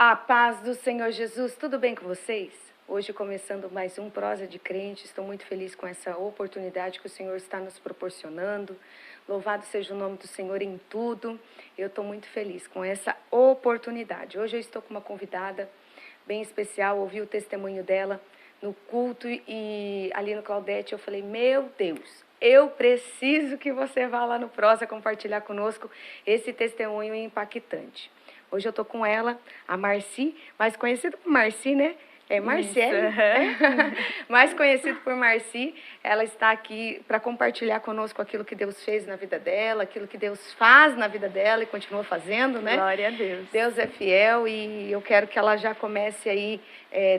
A paz do Senhor Jesus, tudo bem com vocês? Hoje começando mais um Prosa de Crente, estou muito feliz com essa oportunidade que o Senhor está nos proporcionando. Louvado seja o nome do Senhor em tudo. Eu estou muito feliz com essa oportunidade. Hoje eu estou com uma convidada bem especial, ouvi o testemunho dela no culto e ali no Claudete eu falei, meu Deus, eu preciso que você vá lá no Prosa compartilhar conosco esse testemunho impactante. Hoje eu estou com ela, a Marci, mais conhecida por Marci, né? É Marcele, mais conhecido por Marci. Ela está aqui para compartilhar conosco aquilo que Deus fez na vida dela, aquilo que Deus faz na vida dela e continua fazendo, né? Glória a Deus. Deus é fiel e eu quero que ela já comece aí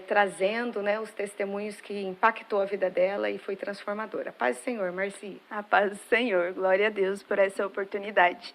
trazendo, né, os testemunhos que impactou a vida dela e foi transformadora. Paz do Senhor, Marci. A paz do Senhor. Glória a Deus por essa oportunidade.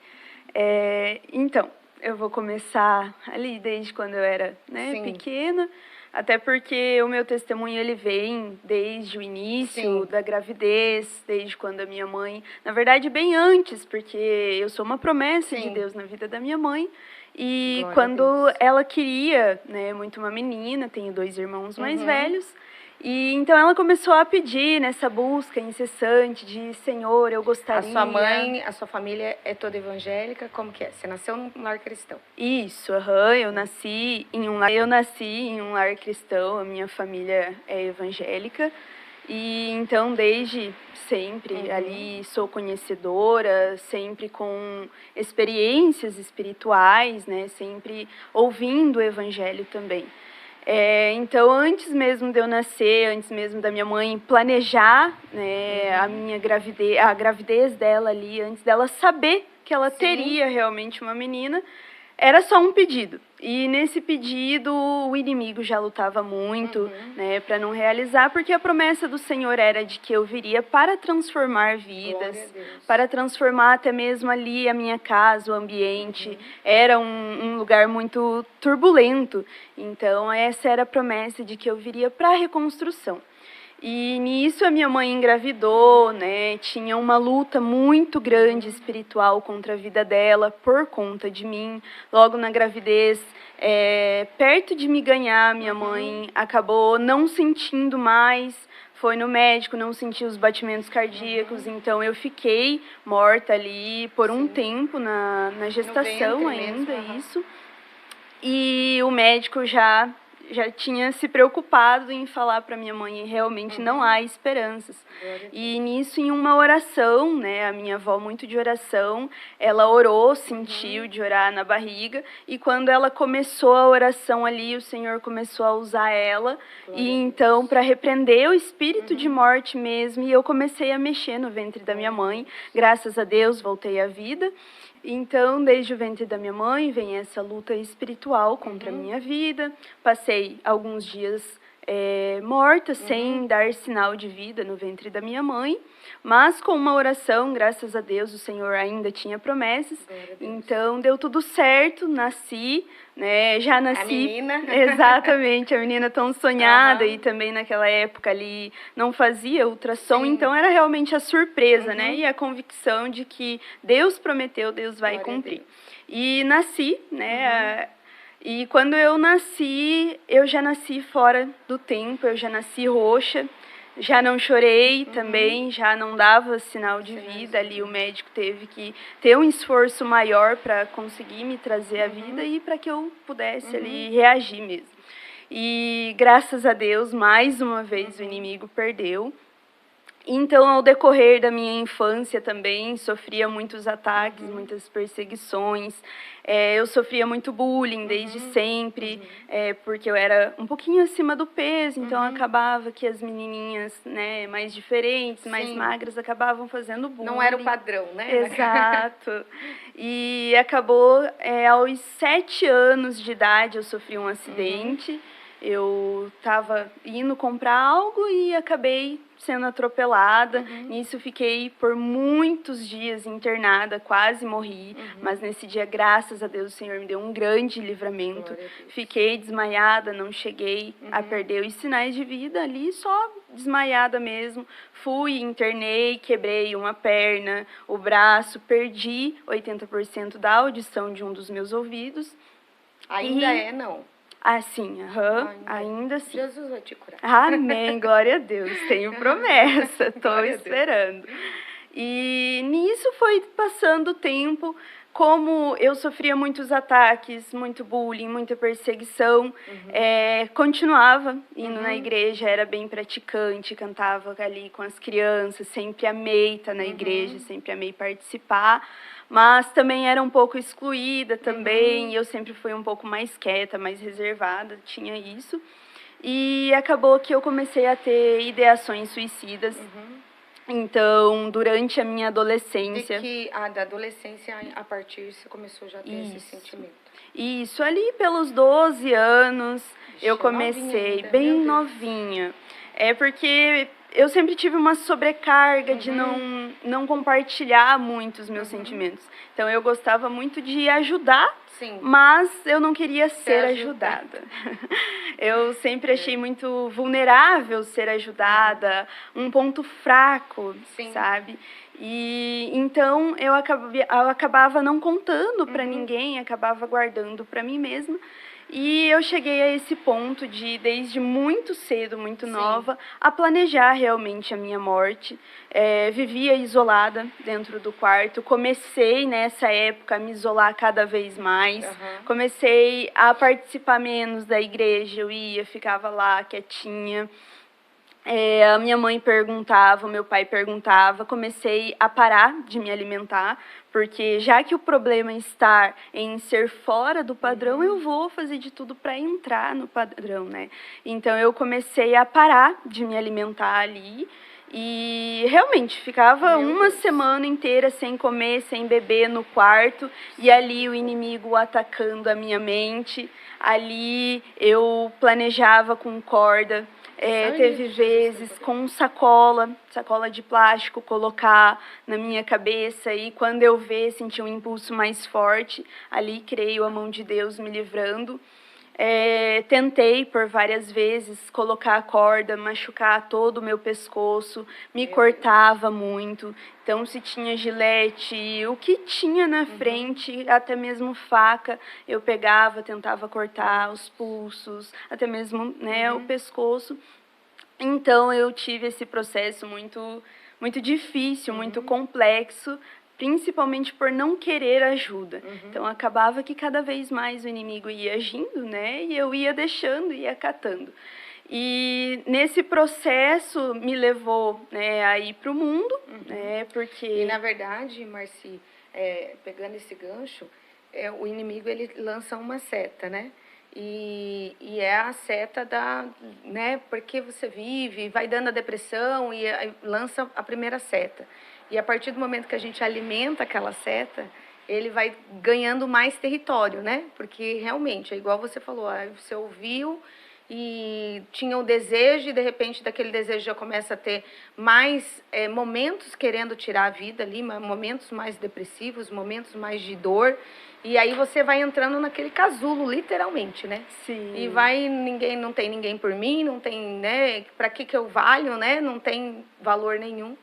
Então, eu vou começar ali desde quando eu era pequena, até porque o meu testemunho ele vem desde o início da gravidez, desde quando a minha mãe, na verdade bem antes, porque eu sou uma promessa de Deus na vida da minha mãe. E Glória quando ela queria, muito uma menina, tenho 2 irmãos mais velhos, e então ela começou a pedir nessa busca incessante de Senhor, eu gostaria... A sua mãe, a sua família é toda evangélica? Como que é? Você nasceu num lar cristão? Isso, eu nasci em um lar cristão, a minha família é evangélica. E então, desde sempre, ali sou conhecedora, sempre com experiências espirituais, né? Sempre ouvindo o evangelho também. Então, antes mesmo de eu nascer, antes mesmo da minha mãe planejar, né, a gravidez dela ali, antes dela saber que ela teria realmente uma menina, era só um pedido. E nesse pedido, o inimigo já lutava muito, né, para não realizar, porque a promessa do Senhor era de que eu viria para transformar vidas, para transformar até mesmo ali a minha casa, o ambiente. Era um lugar muito turbulento. Então, essa era a promessa de que eu viria para a reconstrução. E nisso a minha mãe engravidou, né? Tinha uma luta muito grande espiritual contra a vida dela por conta de mim. Logo na gravidez, perto de me ganhar, minha mãe acabou não sentindo mais. Foi no médico, não sentiu os batimentos cardíacos, então eu fiquei morta ali por um tempo na gestação ainda, isso. E o médico já tinha se preocupado em falar para minha mãe, realmente não há esperanças. E nisso, em uma oração, né, a minha avó muito de oração, ela orou, sentiu de orar na barriga, e quando ela começou a oração ali, o Senhor começou a usar ela, e então, para repreender o espírito de morte mesmo, e eu comecei a mexer no ventre da minha mãe, graças a Deus voltei à vida. Então, desde o ventre da minha mãe, vem essa luta espiritual contra a minha vida. Passei alguns dias morta, sem dar sinal de vida no ventre da minha mãe. Mas com uma oração, graças a Deus, o Senhor ainda tinha promessas. Então, deu tudo certo, nasci, né? Já nasci... A menina. Exatamente, a menina tão sonhada. E também naquela época ali não fazia ultrassom. Então, era realmente a surpresa, né? E a convicção de que Deus prometeu, Deus vai cumprir. E nasci, né? E quando eu nasci, eu já nasci fora do tempo, eu já nasci roxa. Já não chorei também, já não dava sinal de vida. Ali o médico teve que ter um esforço maior para conseguir me trazer a vida e para que eu pudesse ali reagir mesmo. E graças a Deus, mais uma vez o inimigo perdeu. Então, ao decorrer da minha infância também, sofria muitos ataques, muitas perseguições. Eu sofria muito bullying desde sempre, porque eu era um pouquinho acima do peso, então acabava que as menininhas, né, mais diferentes, mais magras, acabavam fazendo bullying. Não era o padrão, né? Exato. E acabou, aos 7 anos de idade, eu sofri um acidente. Eu estava indo comprar algo e acabei sendo atropelada. Nisso fiquei por muitos dias internada, quase morri. Mas nesse dia, graças a Deus, o Senhor me deu um grande livramento. Fiquei desmaiada, não cheguei a perder os sinais de vida ali, só desmaiada mesmo. Fui, internei, quebrei uma perna, o braço, perdi 80% da audição de um dos meus ouvidos. Ainda não? Ah, sim, ainda sim. Jesus vai te curar. Amém, glória a Deus, tenho promessa, estou esperando. E nisso foi passando o tempo, como eu sofria muitos ataques, muito bullying, muita perseguição, continuava indo na igreja, era bem praticante, cantava ali com as crianças, sempre amei estar na igreja, sempre amei participar, mas também era um pouco excluída também, eu sempre fui um pouco mais quieta, mais reservada, tinha isso. E acabou que eu comecei a ter ideações suicidas. Então, durante a minha adolescência... Da adolescência, a partir, você começou já a ter esse sentimento. Isso, ali pelos 12 anos, eu comecei bem novinha. É porque eu sempre tive uma sobrecarga de não compartilhar muito os meus sentimentos. Então, eu gostava muito de ajudar, mas eu não queria ser ajudada. Eu sempre achei muito vulnerável ser ajudada, um ponto fraco, sabe? E então eu acabava não contando para ninguém, acabava guardando para mim mesma. E eu cheguei a esse ponto de, desde muito cedo, muito nova, a planejar realmente a minha morte. Vivia isolada dentro do quarto. Comecei, nessa época, a me isolar cada vez mais. Comecei a participar menos da igreja. Eu ia, ficava lá quietinha. A minha mãe perguntava, o meu pai perguntava, comecei a parar de me alimentar, porque já que o problema está em ser fora do padrão, eu vou fazer de tudo para entrar no padrão, né? Então, eu comecei a parar de me alimentar ali e realmente ficava uma semana inteira sem comer, sem beber no quarto, e ali o inimigo atacando a minha mente. Ali eu planejava com corda. Teve vezes com sacola de plástico, colocar na minha cabeça, e quando eu senti um impulso mais forte, ali creio a mão de Deus me livrando. Tentei por várias vezes colocar a corda, machucar todo o meu pescoço, me cortava muito. Então, se tinha gilete, o que tinha na frente, até mesmo faca, eu pegava, tentava cortar os pulsos, até mesmo, né, o pescoço. Então, eu tive esse processo muito, muito difícil, muito complexo, principalmente por não querer ajuda. Então, acabava que cada vez mais o inimigo ia agindo, né, e eu ia deixando, ia acatando. E nesse processo me levou, né, a ir para o mundo, né, porque... E, na verdade, Marci, pegando esse gancho, o inimigo, ele lança uma seta, né? E é a seta né, porque você vive, vai dando a depressão e lança a primeira seta. E a partir do momento que a gente alimenta aquela seta, ele vai ganhando mais território, né? Porque realmente, é igual você falou, você ouviu e tinha o desejo, e de repente daquele desejo já começa a ter mais momentos querendo tirar a vida ali, momentos mais depressivos, momentos mais de dor, e aí você vai entrando naquele casulo, literalmente, né? Sim. E não tem ninguém por mim, não tem, né? Para que eu valho, né? Não tem valor nenhum.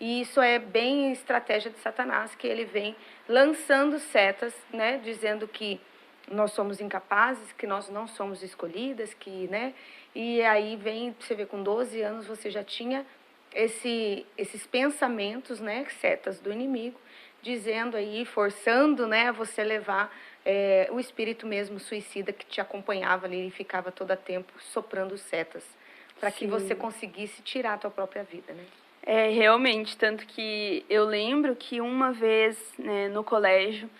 E isso é bem estratégia de Satanás, que ele vem lançando setas, né? Dizendo que nós somos incapazes, que nós não somos escolhidas, que, né? E aí você vê, com 12 anos você já tinha esses pensamentos, né? Setas do inimigo, dizendo aí, forçando, né? A você levar o espírito mesmo suicida que te acompanhava ali e ficava todo o tempo soprando setas, para que você conseguisse tirar a tua própria vida, né? Realmente, tanto que eu lembro que uma vez, né, no colégio,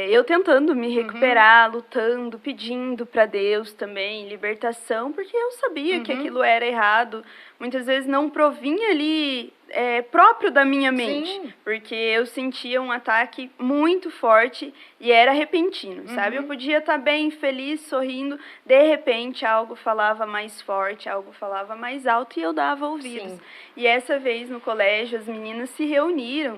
eu tentando me recuperar, lutando, pedindo para Deus também libertação, porque eu sabia que aquilo era errado. Muitas vezes não provinha ali próprio da minha mente, porque eu sentia um ataque muito forte e era repentino, sabe? Eu podia estar bem, feliz, sorrindo, de repente algo falava mais forte, algo falava mais alto e eu dava ouvidos. E essa vez no colégio as meninas se reuniram,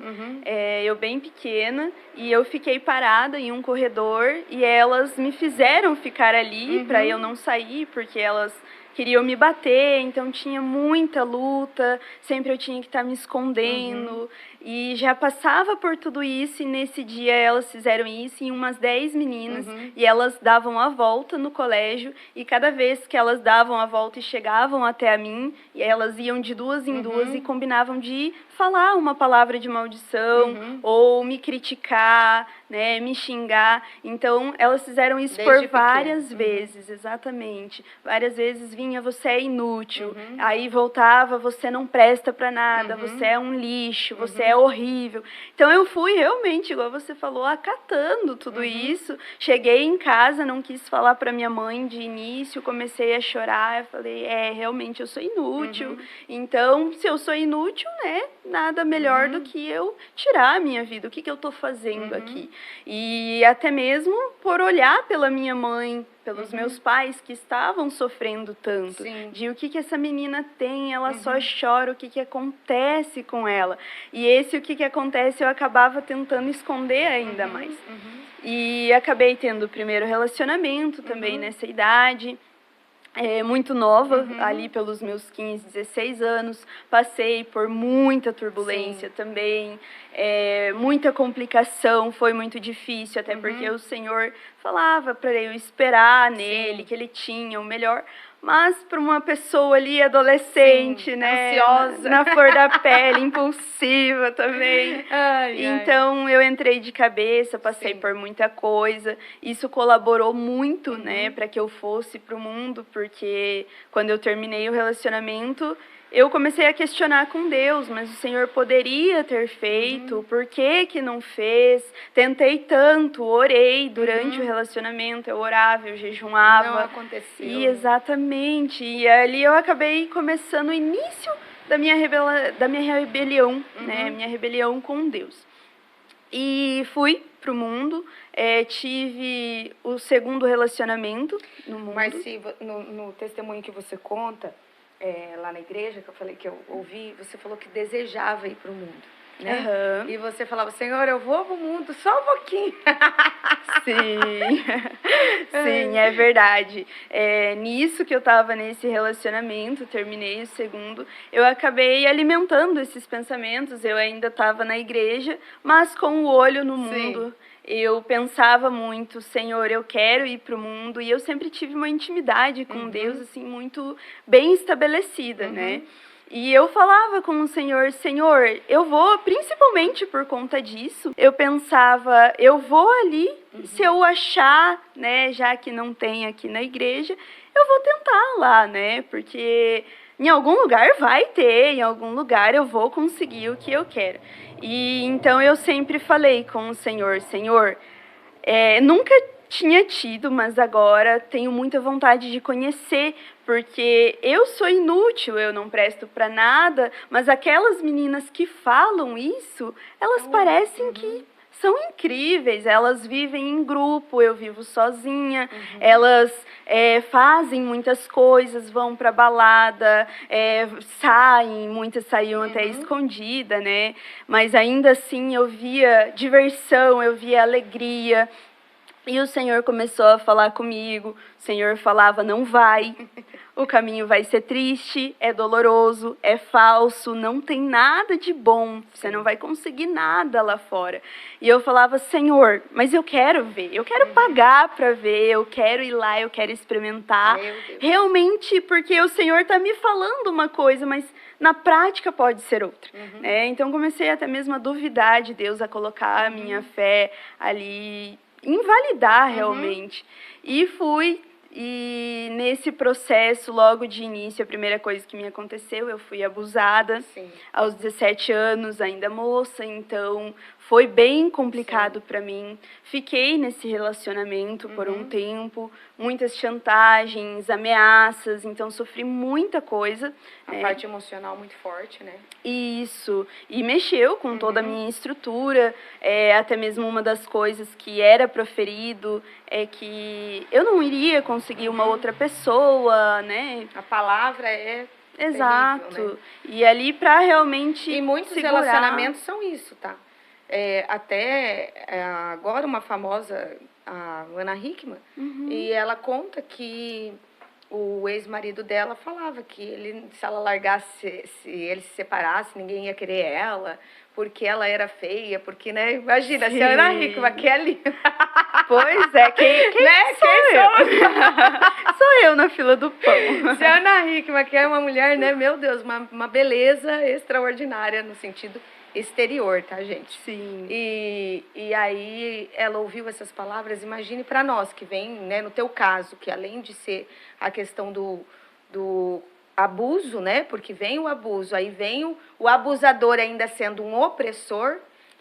eu bem pequena, e eu fiquei parada em um corredor e elas me fizeram ficar ali para eu não sair, porque elas queriam me bater, então tinha muita luta, sempre eu tinha que estar me escondendo. e já passava por tudo isso, e nesse dia elas fizeram isso em umas 10 meninas, e elas davam a volta no colégio, e cada vez que elas davam a volta e chegavam até a mim, e elas iam de duas em duas e combinavam de falar uma palavra de maldição, ou me criticar, né, me xingar. Então, elas fizeram isso Desde por várias vezes, exatamente. Várias vezes vinha, você é inútil. Aí voltava, você não presta para nada, você é um lixo, você é horrível. Então, eu fui realmente, igual você falou, acatando tudo isso. Cheguei em casa, não quis falar para minha mãe de início, comecei a chorar. Eu falei, realmente eu sou inútil. Então, se eu sou inútil, né, nada melhor do que eu tirar a minha vida. O que eu estou fazendo aqui? E até mesmo por olhar pela minha mãe, pelos meus pais que estavam sofrendo tanto. Sim. De o que essa menina tem, ela só chora, o que acontece com ela. E esse o que acontece eu acabava tentando esconder ainda mais. E acabei tendo o primeiro relacionamento também nessa idade. Muito nova, ali pelos meus 15, 16 anos, passei por muita turbulência também, muita complicação, foi muito difícil, até porque o Senhor falava para eu esperar nele, que ele tinha o melhor, mas para uma pessoa ali adolescente, né, ansiosa, na flor da pele, impulsiva também, então eu entrei de cabeça, passei por muita coisa, isso colaborou muito, né, para que eu fosse para o mundo, porque quando eu terminei o relacionamento, eu comecei a questionar com Deus, mas o Senhor poderia ter feito, por que não fez? Tentei tanto, orei durante o relacionamento, eu orava, eu jejuava. Não aconteceu. E exatamente, e ali eu acabei começando o início da minha rebelião, né, minha rebelião com Deus. E fui pro mundo, tive o segundo relacionamento no mundo. Mas se no testemunho que você conta, lá na igreja, que eu falei que eu ouvi, você falou que desejava ir pro mundo, né? E você falava, Senhor, eu vou pro mundo só um pouquinho. Sim, sim, é verdade. Nisso que eu estava nesse relacionamento, terminei o segundo, eu acabei alimentando esses pensamentos, eu ainda estava na igreja, mas com o olho no mundo. Eu pensava muito, Senhor, eu quero ir para o mundo, e eu sempre tive uma intimidade com Deus, assim, muito bem estabelecida, né? E eu falava com o Senhor, Senhor, eu vou, principalmente por conta disso, eu pensava, eu vou ali, se eu achar, né, já que não tem aqui na igreja, eu vou tentar lá, né, porque em algum lugar vai ter, em algum lugar eu vou conseguir o que eu quero. E então eu sempre falei com o Senhor, Senhor, nunca tinha tido, mas agora tenho muita vontade de conhecer, porque eu sou inútil, eu não presto para nada, mas aquelas meninas que falam isso, elas parecem que são incríveis, elas vivem em grupo, eu vivo sozinha, elas fazem muitas coisas, vão para balada, saem, muitas saíam até escondida, né? Mas ainda assim eu via diversão, eu via alegria. E o Senhor começou a falar comigo, o Senhor falava, não vai, o caminho vai ser triste, é doloroso, é falso, não tem nada de bom, você não vai conseguir nada lá fora. E eu falava, Senhor, mas eu quero ver, eu quero pagar para ver, eu quero ir lá, eu quero experimentar. Realmente, porque o Senhor está me falando uma coisa, mas na prática pode ser outra. Né? Então comecei até mesmo a duvidar de Deus, a colocar a minha fé ali, invalidar realmente. E fui, e nesse processo, logo de início, a primeira coisa que me aconteceu, eu fui abusada. Aos 17 anos, ainda moça, então foi bem complicado para mim. Fiquei nesse relacionamento por um tempo, muitas chantagens, ameaças, então sofri muita coisa. A parte emocional muito forte, né? Isso, e mexeu com toda a minha estrutura, até mesmo uma das coisas que era proferido é que eu não iria conseguir uma outra pessoa, né? A palavra é exato, terrível, né? E ali para realmente e muitos segurar. relacionamentos são isso, tá? Agora uma famosa, a Ana Hickman, e ela conta que o ex-marido dela falava que ele, se ela largasse, se ele se separasse, ninguém ia querer ela, porque ela era feia, porque, né? Imagina, se a Ana Sim. Hickman, que é linda. Pois é, quem Né? sou Quem eu? Sou eu na fila do pão. Se a Ana Hickman, que é uma mulher, né? Meu Deus, uma beleza extraordinária no sentido exterior, tá, gente? Sim. E aí ela ouviu essas palavras. Imagine para nós que vem, né, no teu caso, que além de ser a questão do abuso, né, porque vem o abuso, aí vem o abusador ainda sendo um opressor,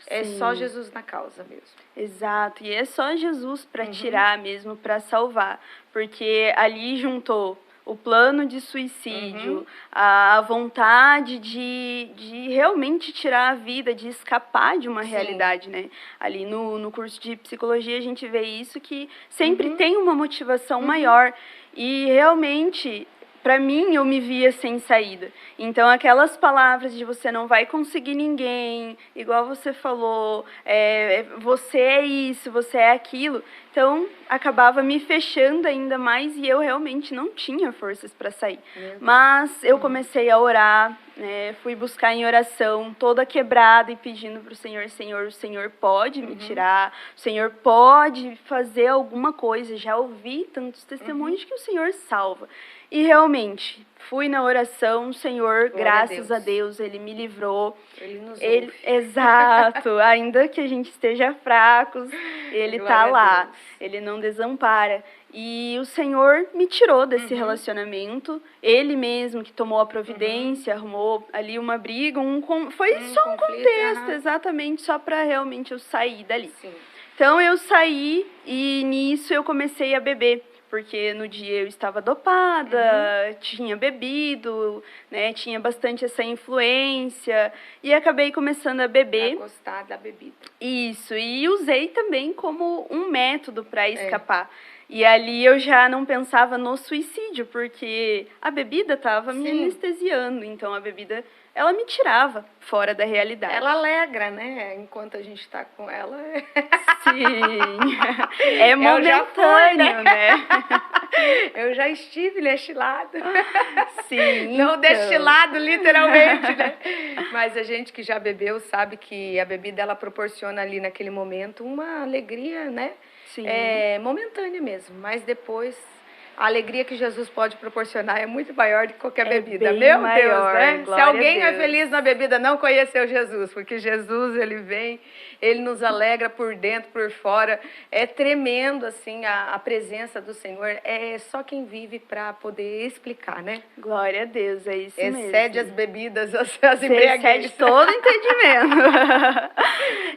é só Sim. Jesus na causa mesmo. Exato, e é só Jesus para tirar mesmo, para salvar, porque ali juntou o plano de suicídio, a vontade de realmente tirar a vida, de escapar de uma Sim. realidade, né? Ali no curso de psicologia a gente vê isso, que sempre tem uma motivação maior, e realmente, para mim, eu me via sem saída. Então, aquelas palavras de você não vai conseguir ninguém, igual você falou, você é isso, você é aquilo. Então, acabava me fechando ainda mais e eu realmente não tinha forças para sair. Mas eu comecei a orar, né, fui buscar em oração, toda quebrada e pedindo para o Senhor, o Senhor pode me tirar, o Senhor pode fazer alguma coisa. Já ouvi tantos testemunhos de que o Senhor salva. E realmente, fui na oração, o Senhor, graças a Deus, Ele me livrou. Ele nos ouve. Exato, ainda que a gente esteja fracos, Ele está lá, Ele não desampara. E o Senhor me tirou desse relacionamento, Ele mesmo que tomou a providência, arrumou ali uma briga, foi só um contexto, exatamente, só para realmente eu sair dali. Sim. Então eu saí e nisso eu comecei a beber. Porque no dia eu estava dopada, tinha bebido, né, tinha bastante essa influência, e acabei começando a beber. A gostar da bebida. Isso, e usei também como um método para escapar. E ali eu já não pensava no suicídio, porque a bebida estava me anestesiando, então a bebida, ela me tirava fora da realidade. Ela alegra, né? Enquanto a gente está com ela. Sim, é momentâneo, né? Eu já estive neste lado. Sim, não deste lado, literalmente, né? Mas a gente que já bebeu sabe que a bebida, ela proporciona ali naquele momento uma alegria, né? Sim. Momentânea mesmo, mas depois a alegria que Jesus pode proporcionar é muito maior do que qualquer bebida. Bem Meu maior, Deus, né? Se alguém a é feliz na bebida, não conheceu Jesus, porque Jesus, ele vem, ele nos alegra por dentro, por fora. É tremendo, assim, a presença do Senhor. É só quem vive para poder explicar, né? Glória a Deus, é isso mesmo. Excede as bebidas, as embriaguez. Excede todo entendimento.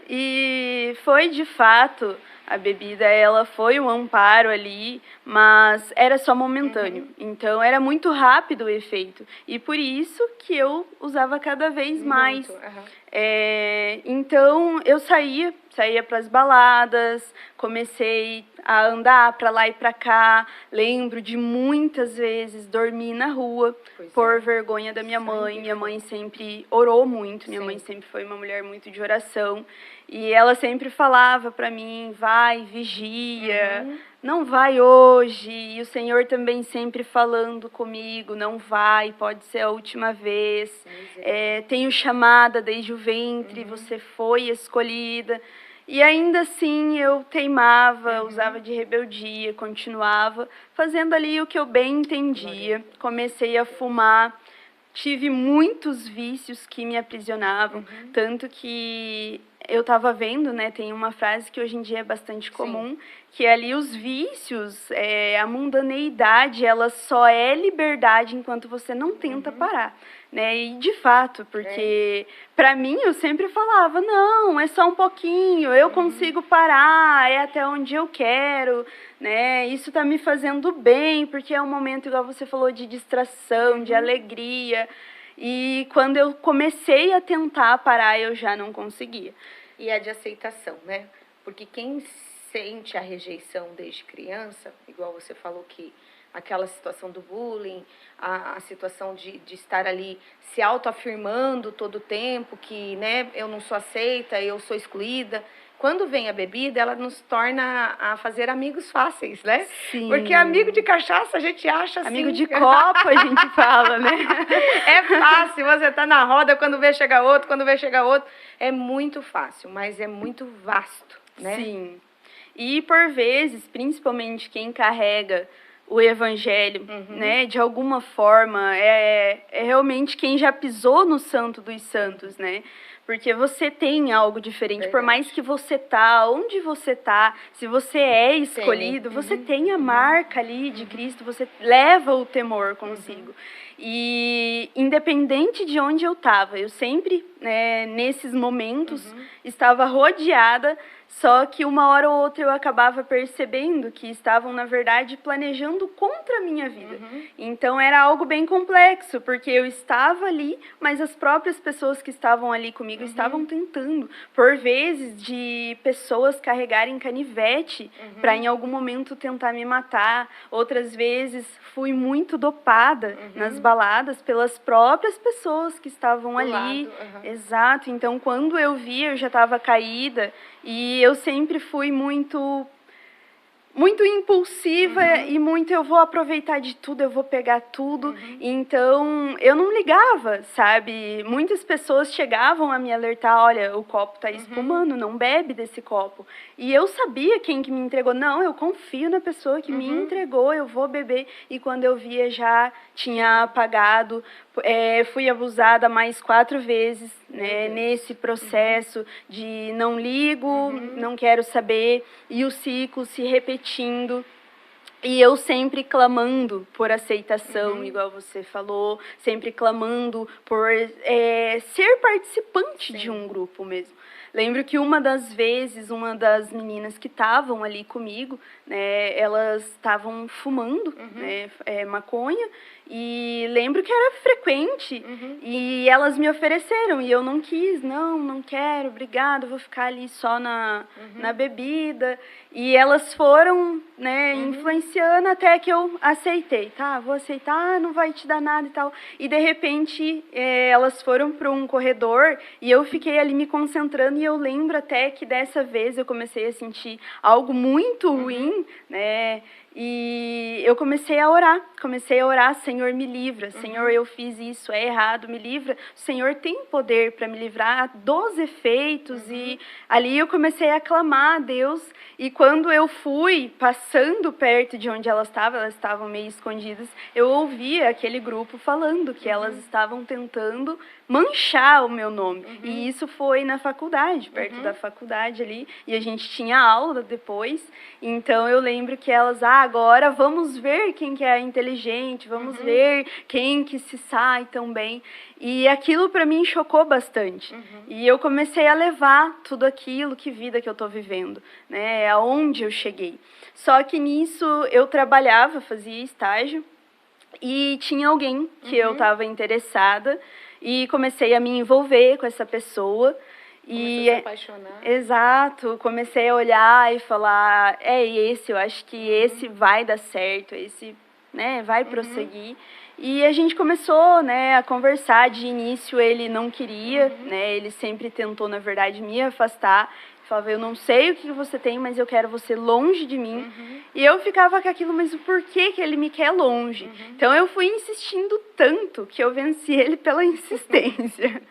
E foi de fato, a bebida, ela foi um amparo ali, mas era só momentâneo. Então, era muito rápido o efeito. E por isso que eu usava cada vez mais. Então, eu saía para as baladas, comecei a andar para lá e para cá. Lembro de muitas vezes dormir na rua por vergonha da minha mãe. Minha mãe sempre orou muito, minha mãe sempre foi uma mulher muito de oração. E ela sempre falava para mim, vai, vigia, não vai hoje. E o Senhor também sempre falando comigo, não vai, pode ser a última vez. Tenho chamada desde o ventre, você foi escolhida. E ainda assim eu teimava, usava de rebeldia, continuava fazendo ali o que eu bem entendia. Comecei a fumar. Tive muitos vícios que me aprisionavam, tanto que eu estava vendo, né, tem uma frase que hoje em dia é bastante comum, que ali os vícios, a mundaneidade, ela só é liberdade enquanto você não tenta parar, né, e de fato, porque para mim eu sempre falava, não, é só um pouquinho, eu consigo parar, é até onde eu quero, né, isso tá me fazendo bem, porque é um momento, igual você falou, de distração, de alegria. E quando eu comecei a tentar parar, eu já não conseguia. E é de aceitação, né? Porque quem sente a rejeição desde criança, igual você falou que aquela situação do bullying, a situação de estar ali se autoafirmando todo o tempo, que, né, eu não sou aceita, eu sou excluída. quando vem a bebida, ela nos torna a fazer amigos fáceis, né? Sim. Porque amigo de cachaça a gente acha assim. Amigo de copo a gente fala, né? É fácil, você tá na roda, quando vê chega outro, quando vê chega outro. É muito fácil, mas é muito vasto, né? Sim. E por vezes, principalmente quem carrega o evangelho, né, de alguma forma, é realmente quem já pisou no Santo dos Santos, né? Porque você tem algo diferente, Verdade. por mais que você tá, onde você tá, se você é escolhido, você tem a marca ali de Cristo, você leva o temor consigo. E independente de onde eu estava, eu sempre, né, nesses momentos, estava rodeada, só que uma hora ou outra eu acabava percebendo que estavam, na verdade, planejando contra a minha vida. Então era algo bem complexo, porque eu estava ali, mas as próprias pessoas que estavam ali comigo estavam tentando, por vezes, de pessoas carregarem canivete para em algum momento tentar me matar. Outras vezes fui muito dopada nas baladas pelas próprias pessoas que estavam ali. Exato. Então, quando eu via, eu já estava caída. E eu sempre fui muito impulsiva e muito eu vou aproveitar de tudo, eu vou pegar tudo. Então, eu não ligava, sabe? Muitas pessoas chegavam a me alertar, olha, o copo tá espumando, não bebe desse copo. E eu sabia quem que me entregou. Não, eu confio na pessoa que me entregou, eu vou beber. E quando eu via, já tinha apagado. Fui abusada mais 4 vezes, né, nesse processo de não ligo, não quero saber, e o ciclo se repetindo. E eu sempre clamando por aceitação, igual você falou, sempre clamando por ser participante de um grupo mesmo. Lembro que uma das vezes, uma das meninas que estavam ali comigo, né, elas estavam fumando né, maconha, e lembro que era frequente, e elas me ofereceram, e eu não quis, não quero, obrigada, vou ficar ali só na bebida. E elas foram, né, influenciando até que eu aceitei, tá, vou aceitar, não vai te dar nada e tal. E, de repente, elas foram para um corredor e eu fiquei ali me concentrando, e eu lembro até que dessa vez eu comecei a sentir algo muito ruim, né, e eu comecei a orar, Senhor, me livra, Senhor, eu fiz isso, é errado, me livra, o Senhor tem poder para me livrar dos efeitos, e ali eu comecei a clamar a Deus, e quando eu fui passando perto de onde elas estavam meio escondidas, eu ouvia aquele grupo falando que elas estavam tentando manchar o meu nome, e isso foi na faculdade, perto da faculdade ali, e a gente tinha aula depois, então eu lembro que elas, agora vamos ver quem que é inteligente, vamos ver quem que se sai tão bem. E aquilo para mim chocou bastante. E eu comecei a levar tudo aquilo, que vida que eu estou vivendo, né? Aonde eu cheguei. Só que nisso eu trabalhava, fazia estágio, e tinha alguém que eu estava interessada, e comecei a me envolver com essa pessoa. Começou a se apaixonar. Exato, comecei a olhar e falar, eu acho que esse vai dar certo, esse, né, vai prosseguir. E a gente começou, né, a conversar. De início ele não queria, né, ele sempre tentou, na verdade, me afastar. Falava, eu não sei o que você tem, mas eu quero você longe de mim. E eu ficava com aquilo, mas o porquê que ele me quer longe? Então eu fui insistindo tanto que eu venci ele pela insistência.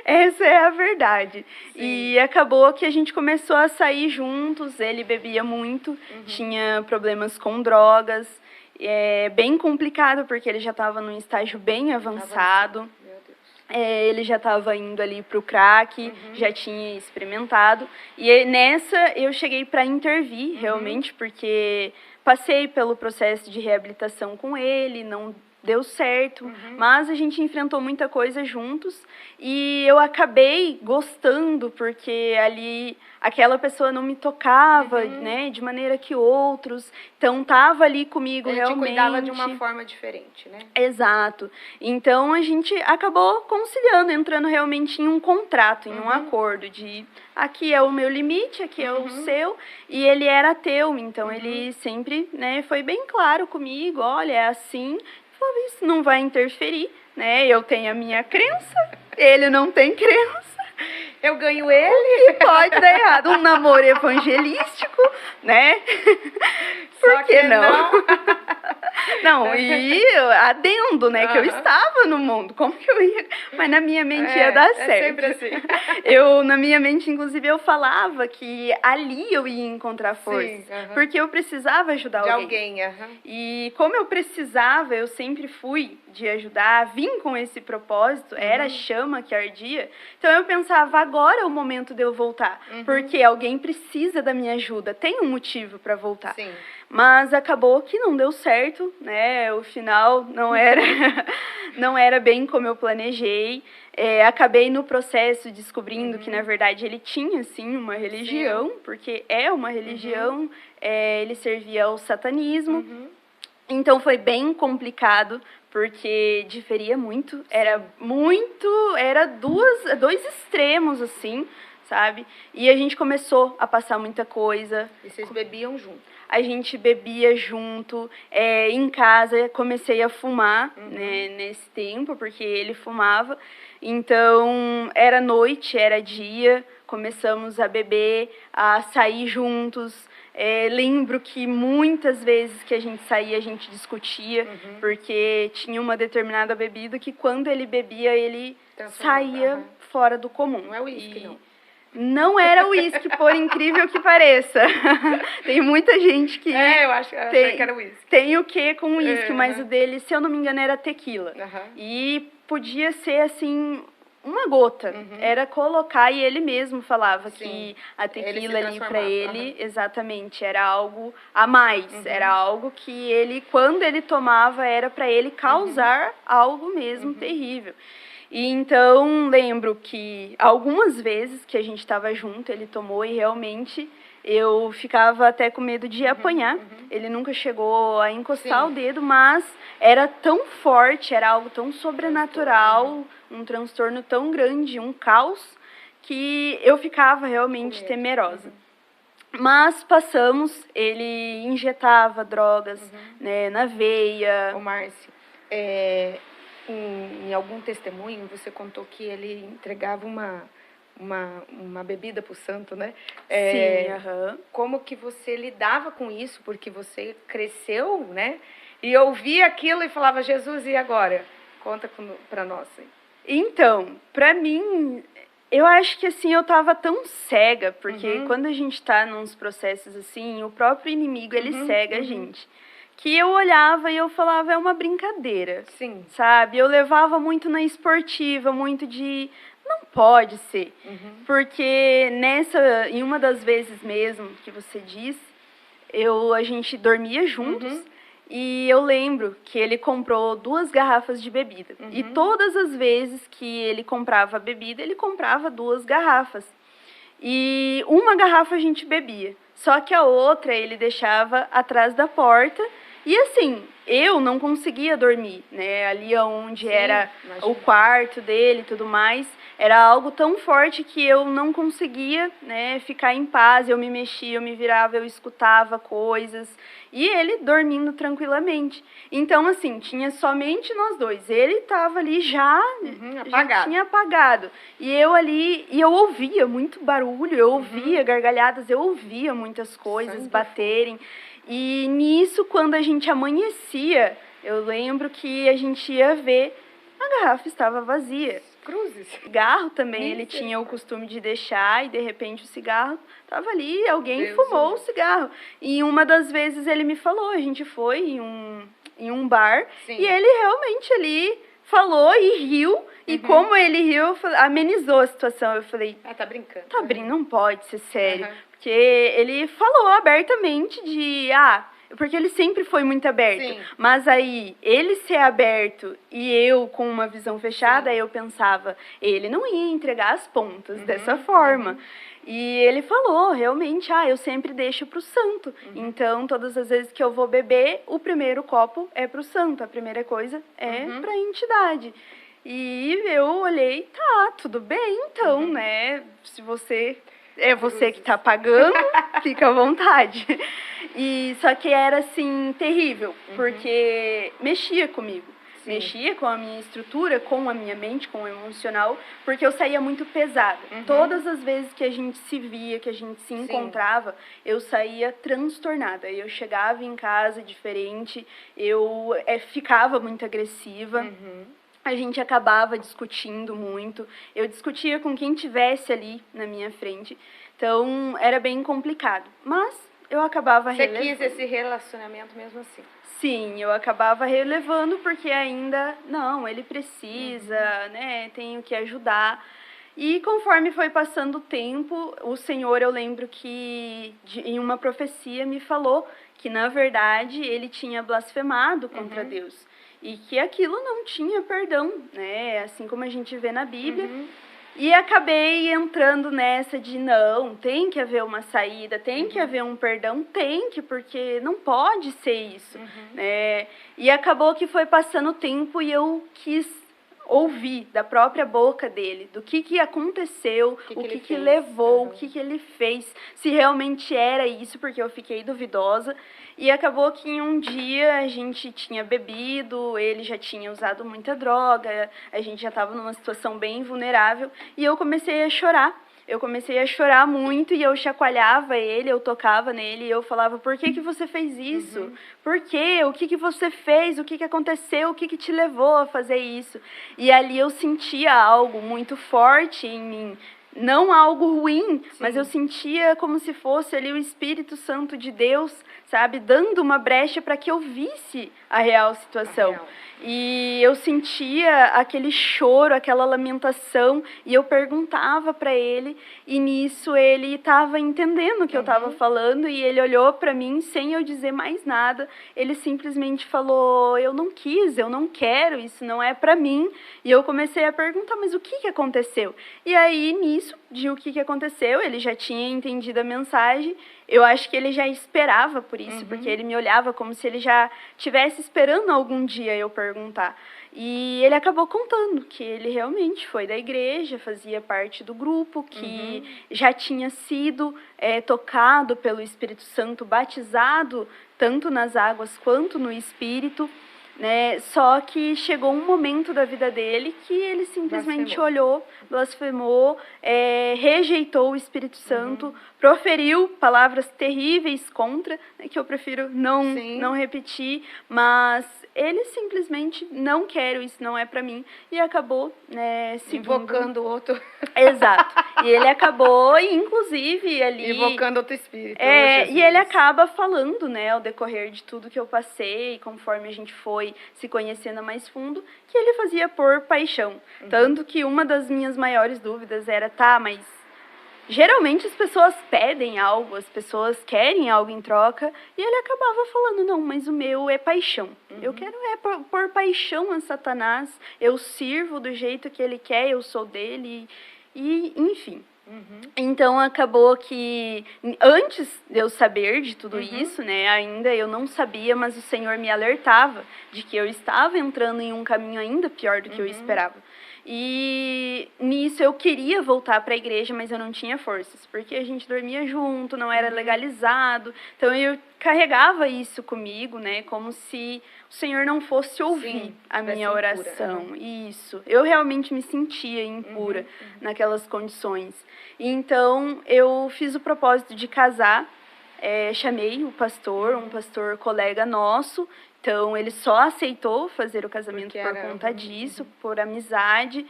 Essa é a verdade. Sim. E acabou que a gente começou a sair juntos, ele bebia muito, tinha problemas com drogas, bem complicado, porque ele já estava num estágio bem avançado. Ele já estava indo ali para o crack, já tinha experimentado. E nessa eu cheguei para intervir, realmente, porque passei pelo processo de reabilitação com ele, não deu certo, mas a gente enfrentou muita coisa juntos, e eu acabei gostando, porque ali aquela pessoa não me tocava, né, de maneira que outros, então tava ali comigo. Ele realmente. Ele te cuidava de uma forma diferente, né? Exato. Então a gente acabou conciliando, entrando realmente em um contrato, em um acordo de aqui é o meu limite, aqui é o seu, e ele era ateu, então ele sempre, né, foi bem claro comigo, olha, é assim. Isso não vai interferir, né? Eu tenho a minha crença, ele não tem crença. Eu ganho ele? Pode dar errado. Um namoro evangelístico, né? Por que não? Não, e adendo, né? Que eu estava no mundo. Como que eu ia? Mas na minha mente ia dar certo. É sempre assim. Na minha mente, inclusive, eu falava que ali eu ia encontrar força. Sim, porque eu precisava ajudar de alguém. alguém. E como eu precisava, eu sempre fui de ajudar, vim com esse propósito, era a chama que ardia. Então eu pensava, agora é o momento de eu voltar. Porque alguém precisa da minha ajuda, tem um motivo para voltar. Sim. Mas acabou que não deu certo, né? O final não era, não era bem como eu planejei. Acabei no processo descobrindo que, na verdade, ele tinha, sim, uma religião, porque é uma religião, ele servia ao satanismo. Então, foi bem complicado, porque diferia muito, era dois extremos, assim, sabe? E a gente começou a passar muita coisa. E vocês bebiam junto? A gente bebia junto, em casa comecei a fumar, né, nesse tempo, porque ele fumava. Então, era noite, era dia, começamos a beber, a sair juntos. Lembro que muitas vezes que a gente saía, a gente discutia, porque tinha uma determinada bebida que quando ele bebia, ele saía fora do comum. Não é uísque, não. Não era uísque, por incrível que pareça. Tem muita gente que... eu achei que era uísque. Tem o que com uísque, mas o dele, se eu não me engano, era tequila. E podia ser, assim, uma gota. Era colocar, e ele mesmo falava que a tequila ali para ele, exatamente, era algo a mais. Era algo que ele, quando ele tomava, era para ele causar algo mesmo terrível. E então, lembro que algumas vezes que a gente estava junto, ele tomou e realmente eu ficava até com medo de apanhar. Ele nunca chegou a encostar o dedo, mas era tão forte, era algo tão sobrenatural, um transtorno tão grande, um caos, que eu ficava realmente temerosa. Mas passamos, ele injetava drogas, né, na veia. Ô, Márcia, em algum testemunho, você contou que ele entregava uma bebida para o santo, né? Sim, Como que você lidava com isso? Porque você cresceu, né? E ouvia aquilo e falava, Jesus, e agora? Conta para nós. Então, para mim, eu acho que assim, eu tava tão cega, porque quando a gente tá nos processos assim, o próprio inimigo, ele cega a gente. Que eu olhava e eu falava, é uma brincadeira. Sim. Sabe? Eu levava muito na esportiva, muito de... Não pode ser. Porque em uma das vezes mesmo que você disse, a gente dormia juntos. E eu lembro que ele comprou 2 garrafas de bebida. E todas as vezes que ele comprava bebida, ele comprava 2 garrafas. E uma garrafa a gente bebia. Só que a outra ele deixava atrás da porta. E assim, eu não conseguia dormir, né? Ali onde era o quarto dele e tudo mais, era algo tão forte que eu não conseguia, né, ficar em paz. Eu me mexia, eu me virava, eu escutava coisas. E ele dormindo tranquilamente. Então, assim, tinha somente nós dois. Ele estava ali já tinha apagado. E eu ali, e eu ouvia muito barulho, eu ouvia gargalhadas, eu ouvia muitas coisas baterem. E nisso, quando a gente amanhecia, eu lembro que a gente ia ver, a garrafa estava vazia. Cruzes. Cigarro também, ele tinha o costume de deixar, e de repente o cigarro estava ali, alguém fumou o cigarro. E uma das vezes ele me falou, a gente foi em um bar, e ele realmente ali falou e riu. E como ele riu, amenizou a situação. Eu falei, tá brincando. Tá brincando, não pode ser sério. Porque ele falou abertamente porque ele sempre foi muito aberto. Mas aí, ele ser aberto e eu com uma visão fechada, eu pensava, ele não ia entregar as pontas dessa forma. E ele falou, realmente, eu sempre deixo pro santo. Então, todas as vezes que eu vou beber, o primeiro copo é pro santo. A primeira coisa é pra entidade. E eu olhei, tudo bem, então, né? Se você... É você que tá pagando, fica à vontade. E só que era, assim, terrível, porque mexia comigo. mexia com a minha estrutura, com a minha mente, com o emocional, porque eu saía muito pesada. Todas as vezes que a gente se via, que a gente se encontrava, eu saía transtornada. Eu chegava em casa diferente, eu ficava muito agressiva. A gente acabava discutindo muito. Eu discutia com quem tivesse ali na minha frente. Então, era bem complicado. Mas eu acabava relevando. Você quis esse relacionamento mesmo assim? Sim, eu acabava relevando porque ainda, não, ele precisa, né, tenho que ajudar. E conforme foi passando o tempo, o Senhor, eu lembro que em uma profecia me falou que, na verdade, ele tinha blasfemado contra Deus. E que aquilo não tinha perdão, né, assim como a gente vê na Bíblia. E acabei entrando nessa de não, tem que haver uma saída, tem que haver um perdão, tem que, porque não pode ser isso, né? E acabou que foi passando o tempo e eu quis ouvir da própria boca dele, do que aconteceu, o que levou, o que ele fez, se realmente era isso, porque eu fiquei duvidosa. E acabou que em um dia a gente tinha bebido, ele já tinha usado muita droga, a gente já estava numa situação bem vulnerável, e eu comecei a chorar. Eu comecei a chorar muito e eu chacoalhava ele, eu tocava nele e eu falava, por que você fez isso? Por quê? O que você fez? O que aconteceu? O que te levou a fazer isso? E ali eu sentia algo muito forte em mim. Não algo ruim, mas eu sentia como se fosse ali o Espírito Santo de Deus, sabe? Dando uma brecha para que eu visse a real situação. E eu sentia aquele choro, aquela lamentação, e eu perguntava para ele, e nisso ele estava entendendo o que eu estava falando, e ele olhou para mim sem eu dizer mais nada. Ele simplesmente falou, eu não quis, eu não quero, isso não é para mim. E eu comecei a perguntar, mas o que aconteceu? E aí, nisso, de o que aconteceu, ele já tinha entendido a mensagem. Eu acho que ele já esperava por isso, porque ele me olhava como se ele já estivesse esperando algum dia eu perguntar. E ele acabou contando que ele realmente foi da igreja, fazia parte do grupo, que já tinha sido tocado pelo Espírito Santo, batizado tanto nas águas quanto no Espírito, né? Só que chegou um momento da vida dele que ele simplesmente olhou, blasfemou, rejeitou o Espírito Santo, proferiu palavras terríveis contra, né, que eu prefiro não repetir, mas ele simplesmente não quer, isso não é para mim, e acabou, né, invocando outro. Exato. E ele acabou, inclusive, ali... invocando outro espírito. E ele acaba falando, né, ao decorrer de tudo que eu passei, conforme a gente foi se conhecendo mais fundo, que ele fazia por paixão. Tanto que uma das minhas maiores dúvidas era, mas geralmente as pessoas pedem algo, as pessoas querem algo em troca, e ele acabava falando, não, mas o meu é paixão. Eu quero por paixão a Satanás, eu sirvo do jeito que ele quer, eu sou dele, e enfim. Então, acabou que, antes de eu saber de tudo isso, né, ainda eu não sabia, mas o Senhor me alertava de que eu estava entrando em um caminho ainda pior do que eu esperava. E nisso eu queria voltar para a igreja, mas eu não tinha forças, porque a gente dormia junto, não era legalizado. Então eu carregava isso comigo, né, como se o Senhor não fosse ouvir a minha oração. Isso. Eu realmente me sentia impura naquelas condições. Então eu fiz o propósito de casar, chamei o pastor, um pastor colega nosso. Então, ele só aceitou fazer o casamento por conta disso, por amizade.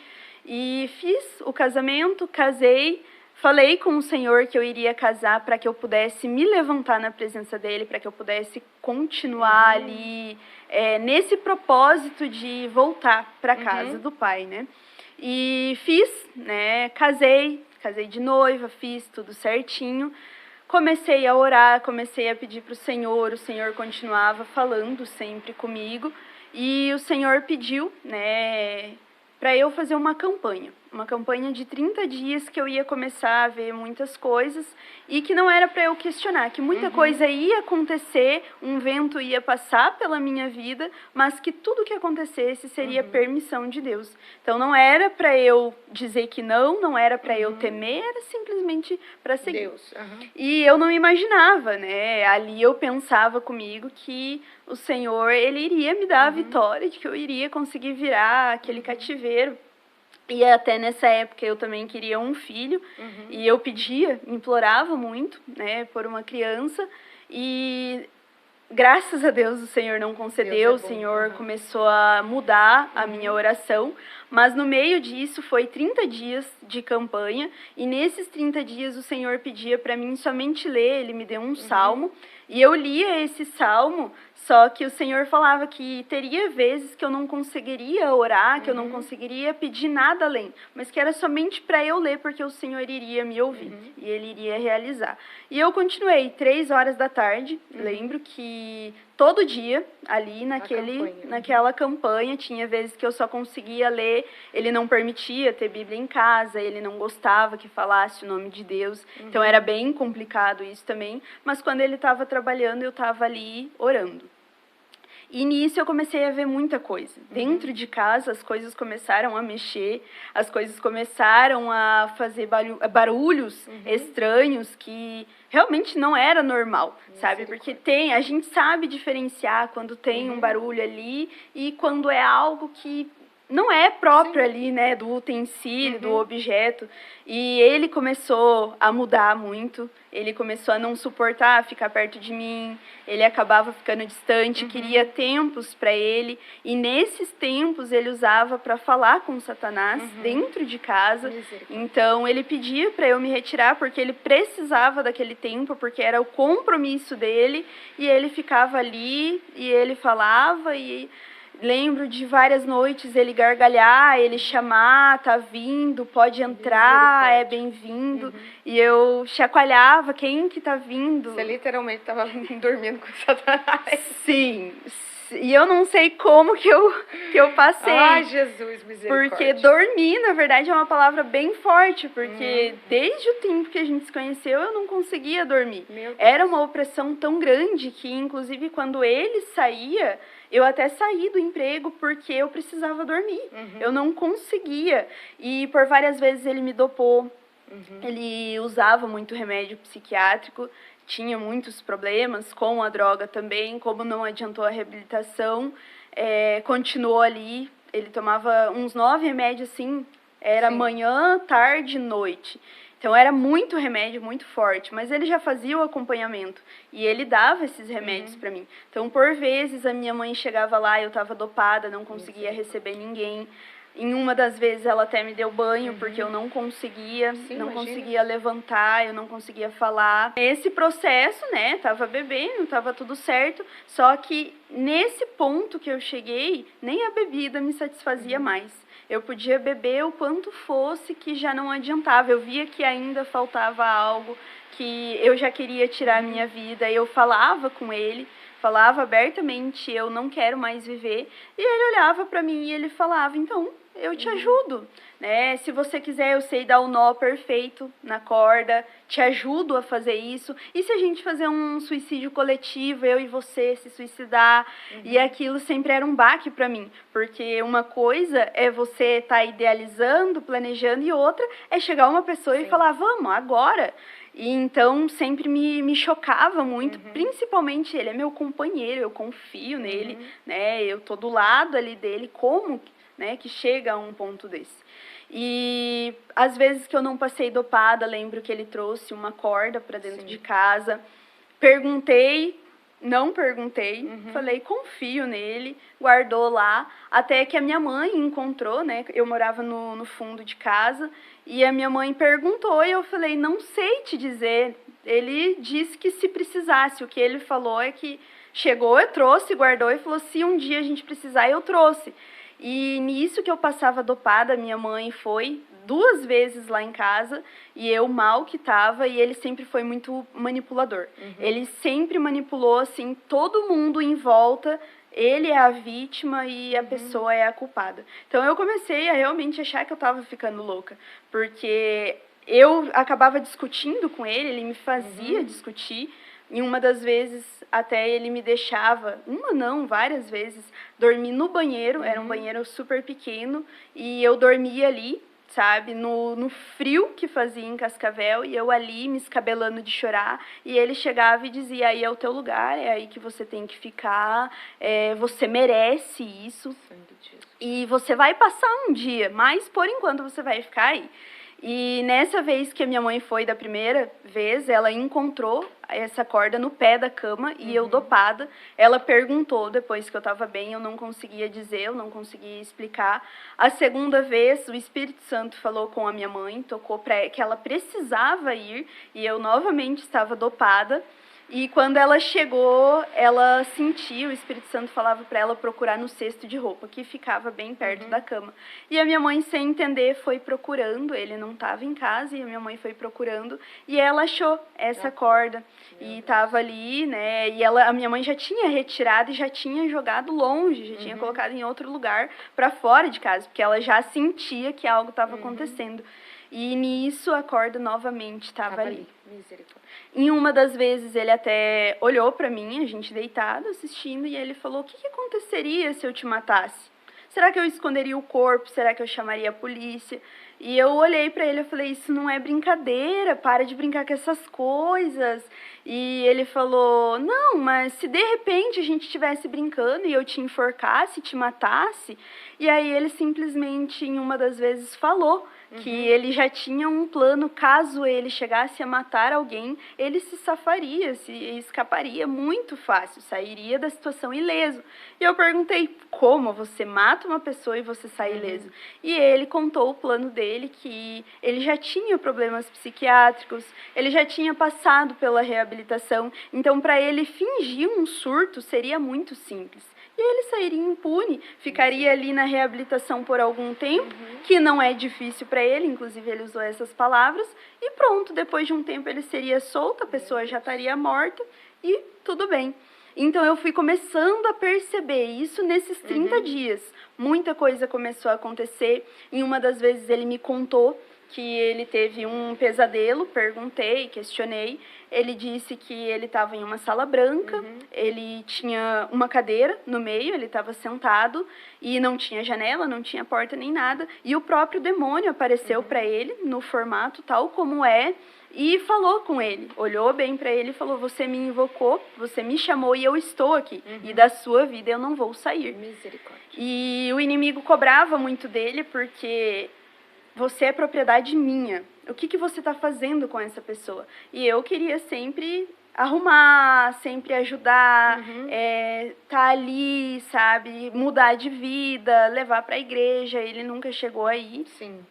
E fiz o casamento, casei, falei com o Senhor que eu iria casar para que eu pudesse me levantar na presença dele, para que eu pudesse continuar ali, nesse propósito de voltar para a casa do Pai, né? E fiz, né? Casei de noiva, fiz tudo certinho. Comecei a orar, comecei a pedir para o Senhor continuava falando sempre comigo, e o Senhor pediu, né, para eu fazer uma uma campanha de 30 dias que eu ia começar a ver muitas coisas e que não era para eu questionar, que muita coisa ia acontecer, um vento ia passar pela minha vida, mas que tudo que acontecesse seria permissão de Deus. Então não era para eu dizer que não era para eu temer, era simplesmente para seguir. Deus. E eu não imaginava, né? Ali eu pensava comigo que o Senhor, ele iria me dar a vitória, de que eu iria conseguir virar aquele cativeiro. E até nessa época eu também queria um filho, e eu pedia, implorava muito, né, por uma criança, e graças a Deus o Senhor não concedeu, o Senhor começou a mudar a minha oração, mas no meio disso foi 30 dias de campanha, e nesses 30 dias o Senhor pedia para mim somente ler, ele me deu um salmo, e eu lia esse salmo, só que o Senhor falava que teria vezes que eu não conseguiria orar, que eu não conseguiria pedir nada além, mas que era somente para eu ler, porque o Senhor iria me ouvir e Ele iria realizar. E eu continuei 3 horas da tarde, lembro que todo dia, ali naquela campanha, tinha vezes que eu só conseguia ler, ele não permitia ter Bíblia em casa, ele não gostava que falasse o nome de Deus, então era bem complicado isso também, mas quando ele estava trabalhando, eu estava ali orando. E nisso eu comecei a ver muita coisa. Dentro de casa, as coisas começaram a mexer, as coisas começaram a fazer barulhos estranhos que realmente não era normal, sabe? Porque a gente sabe diferenciar quando tem um barulho ali e quando é algo que não é próprio ali, né, do utensílio, do objeto. E ele começou a mudar muito, ele começou a não suportar ficar perto de mim, ele acabava ficando distante, queria tempos para ele, e nesses tempos ele usava para falar com Satanás dentro de casa. Então ele pedia para eu me retirar porque ele precisava daquele tempo, porque era o compromisso dele, e ele ficava ali e ele falava e lembro de várias noites ele gargalhar, ele chamar, tá vindo, pode entrar, é bem-vindo. E eu chacoalhava, quem que tá vindo? Você literalmente tava dormindo com Satanás. Sim. E eu não sei como que eu passei. Ai, Jesus, misericórdia. Porque dormir, na verdade, é uma palavra bem forte, porque desde o tempo que a gente se conheceu, eu não conseguia dormir. Era uma opressão tão grande que, inclusive, quando ele saía, eu até saí do emprego porque eu precisava dormir. Eu não conseguia. E por várias vezes ele me dopou. Ele usava muito remédio psiquiátrico, tinha muitos problemas com a droga também, como não adiantou a reabilitação, continuou ali. Ele tomava uns 9 remédios, assim, era manhã, tarde, noite. Então, era muito remédio, muito forte, mas ele já fazia o acompanhamento e ele dava esses remédios para mim. Então, por vezes, a minha mãe chegava lá, eu estava dopada, não conseguia receber ninguém. Em uma das vezes, ela até me deu banho, porque eu não conseguia, conseguia levantar, eu não conseguia falar. Esse processo, né, tava bebendo, tava tudo certo, só que nesse ponto que eu cheguei, nem a bebida me satisfazia mais. Eu podia beber o quanto fosse, que já não adiantava. Eu via que ainda faltava algo, que eu já queria tirar a minha vida. Eu falava com ele, falava abertamente, eu não quero mais viver. E ele olhava para mim e ele falava, então, eu te ajudo, né? Se você quiser, eu sei dar o nó perfeito na corda, te ajudo a fazer isso. E se a gente fazer um suicídio coletivo, eu e você se suicidar? E aquilo sempre era um baque para mim, porque uma coisa é você estar idealizando, planejando, e outra é chegar uma pessoa e falar, vamos, agora. E então sempre me chocava muito, principalmente ele é meu companheiro, eu confio nele, né? Eu tô do lado ali dele, como, né, que chega a um ponto desse. E às vezes que eu não passei dopada, lembro que ele trouxe uma corda para dentro de casa. Não perguntei, falei, confio nele, guardou lá, até que a minha mãe encontrou, né? Eu morava no fundo de casa, e a minha mãe perguntou, e eu falei, não sei te dizer. Ele disse que se precisasse, o que ele falou é que chegou, eu trouxe, guardou, e falou, se um dia a gente precisar, eu trouxe. E nisso que eu passava dopada, minha mãe foi, 2 vezes lá em casa, e eu mal que tava, e ele sempre foi muito manipulador. Ele sempre manipulou, assim, todo mundo em volta. Ele é a vítima e a pessoa é a culpada. Então, eu comecei a realmente achar que eu tava ficando louca, porque eu acabava discutindo com ele me fazia discutir, e uma das vezes até ele me deixava, várias vezes, dormir no banheiro, era um banheiro super pequeno, e eu dormia ali, sabe, no frio que fazia em Cascavel, e eu ali me escabelando de chorar, e ele chegava e dizia, aí é o teu lugar, é aí que você tem que ficar, você merece isso, e você vai passar um dia, mas por enquanto você vai ficar aí. E nessa vez que a minha mãe foi da primeira vez, ela encontrou essa corda no pé da cama e eu dopada. Ela perguntou depois que eu estava bem, eu não conseguia dizer, eu não conseguia explicar. A segunda vez, o Espírito Santo falou com a minha mãe, tocou para que ela precisava ir e eu novamente estava dopada. E quando ela chegou, ela sentiu, o Espírito Santo falava para ela procurar no cesto de roupa, que ficava bem perto da cama. E a minha mãe, sem entender, foi procurando, ele não estava em casa, e a minha mãe foi procurando, e ela achou essa corda, e estava ali, né, e a minha mãe já tinha retirado e já tinha jogado longe, já tinha colocado em outro lugar, para fora de casa, porque ela já sentia que algo estava acontecendo. E nisso a corda novamente estava ali. Misericórdia. Em uma das vezes ele até olhou para mim, a gente deitado, assistindo, e ele falou, o que aconteceria se eu te matasse? Será que eu esconderia o corpo? Será que eu chamaria a polícia? E eu olhei para ele e falei, isso não é brincadeira, para de brincar com essas coisas. E ele falou, não, mas se de repente a gente estivesse brincando e eu te enforcasse, te matasse... E aí ele simplesmente, em uma das vezes, falou que ele já tinha um plano, caso ele chegasse a matar alguém, ele se safaria, se escaparia muito fácil, sairia da situação ileso. E eu perguntei, como você mata uma pessoa e você sai ileso? E ele contou o plano dele, que ele já tinha problemas psiquiátricos, ele já tinha passado pela reabilitação, então para ele fingir um surto seria muito simples. E ele sairia impune, ficaria ali na reabilitação por algum tempo, que não é difícil para ele, inclusive ele usou essas palavras, e pronto, depois de um tempo ele seria solto, a pessoa já estaria morta e tudo bem. Então eu fui começando a perceber isso nesses 30 dias. Muita coisa começou a acontecer, em uma das vezes ele me contou que ele teve um pesadelo, perguntei, questionei, ele disse que ele estava em uma sala branca, ele tinha uma cadeira no meio, ele estava sentado e não tinha janela, não tinha porta nem nada, e o próprio demônio apareceu para ele no formato tal como é, e falou com ele, olhou bem para ele e falou, você me invocou, você me chamou e eu estou aqui, e da sua vida eu não vou sair. Misericórdia. E o inimigo cobrava muito dele porque... você é propriedade minha. O que você está fazendo com essa pessoa? E eu queria sempre arrumar, sempre ajudar, tá ali, sabe? Mudar de vida, levar para a igreja. Ele nunca chegou aí. Sim.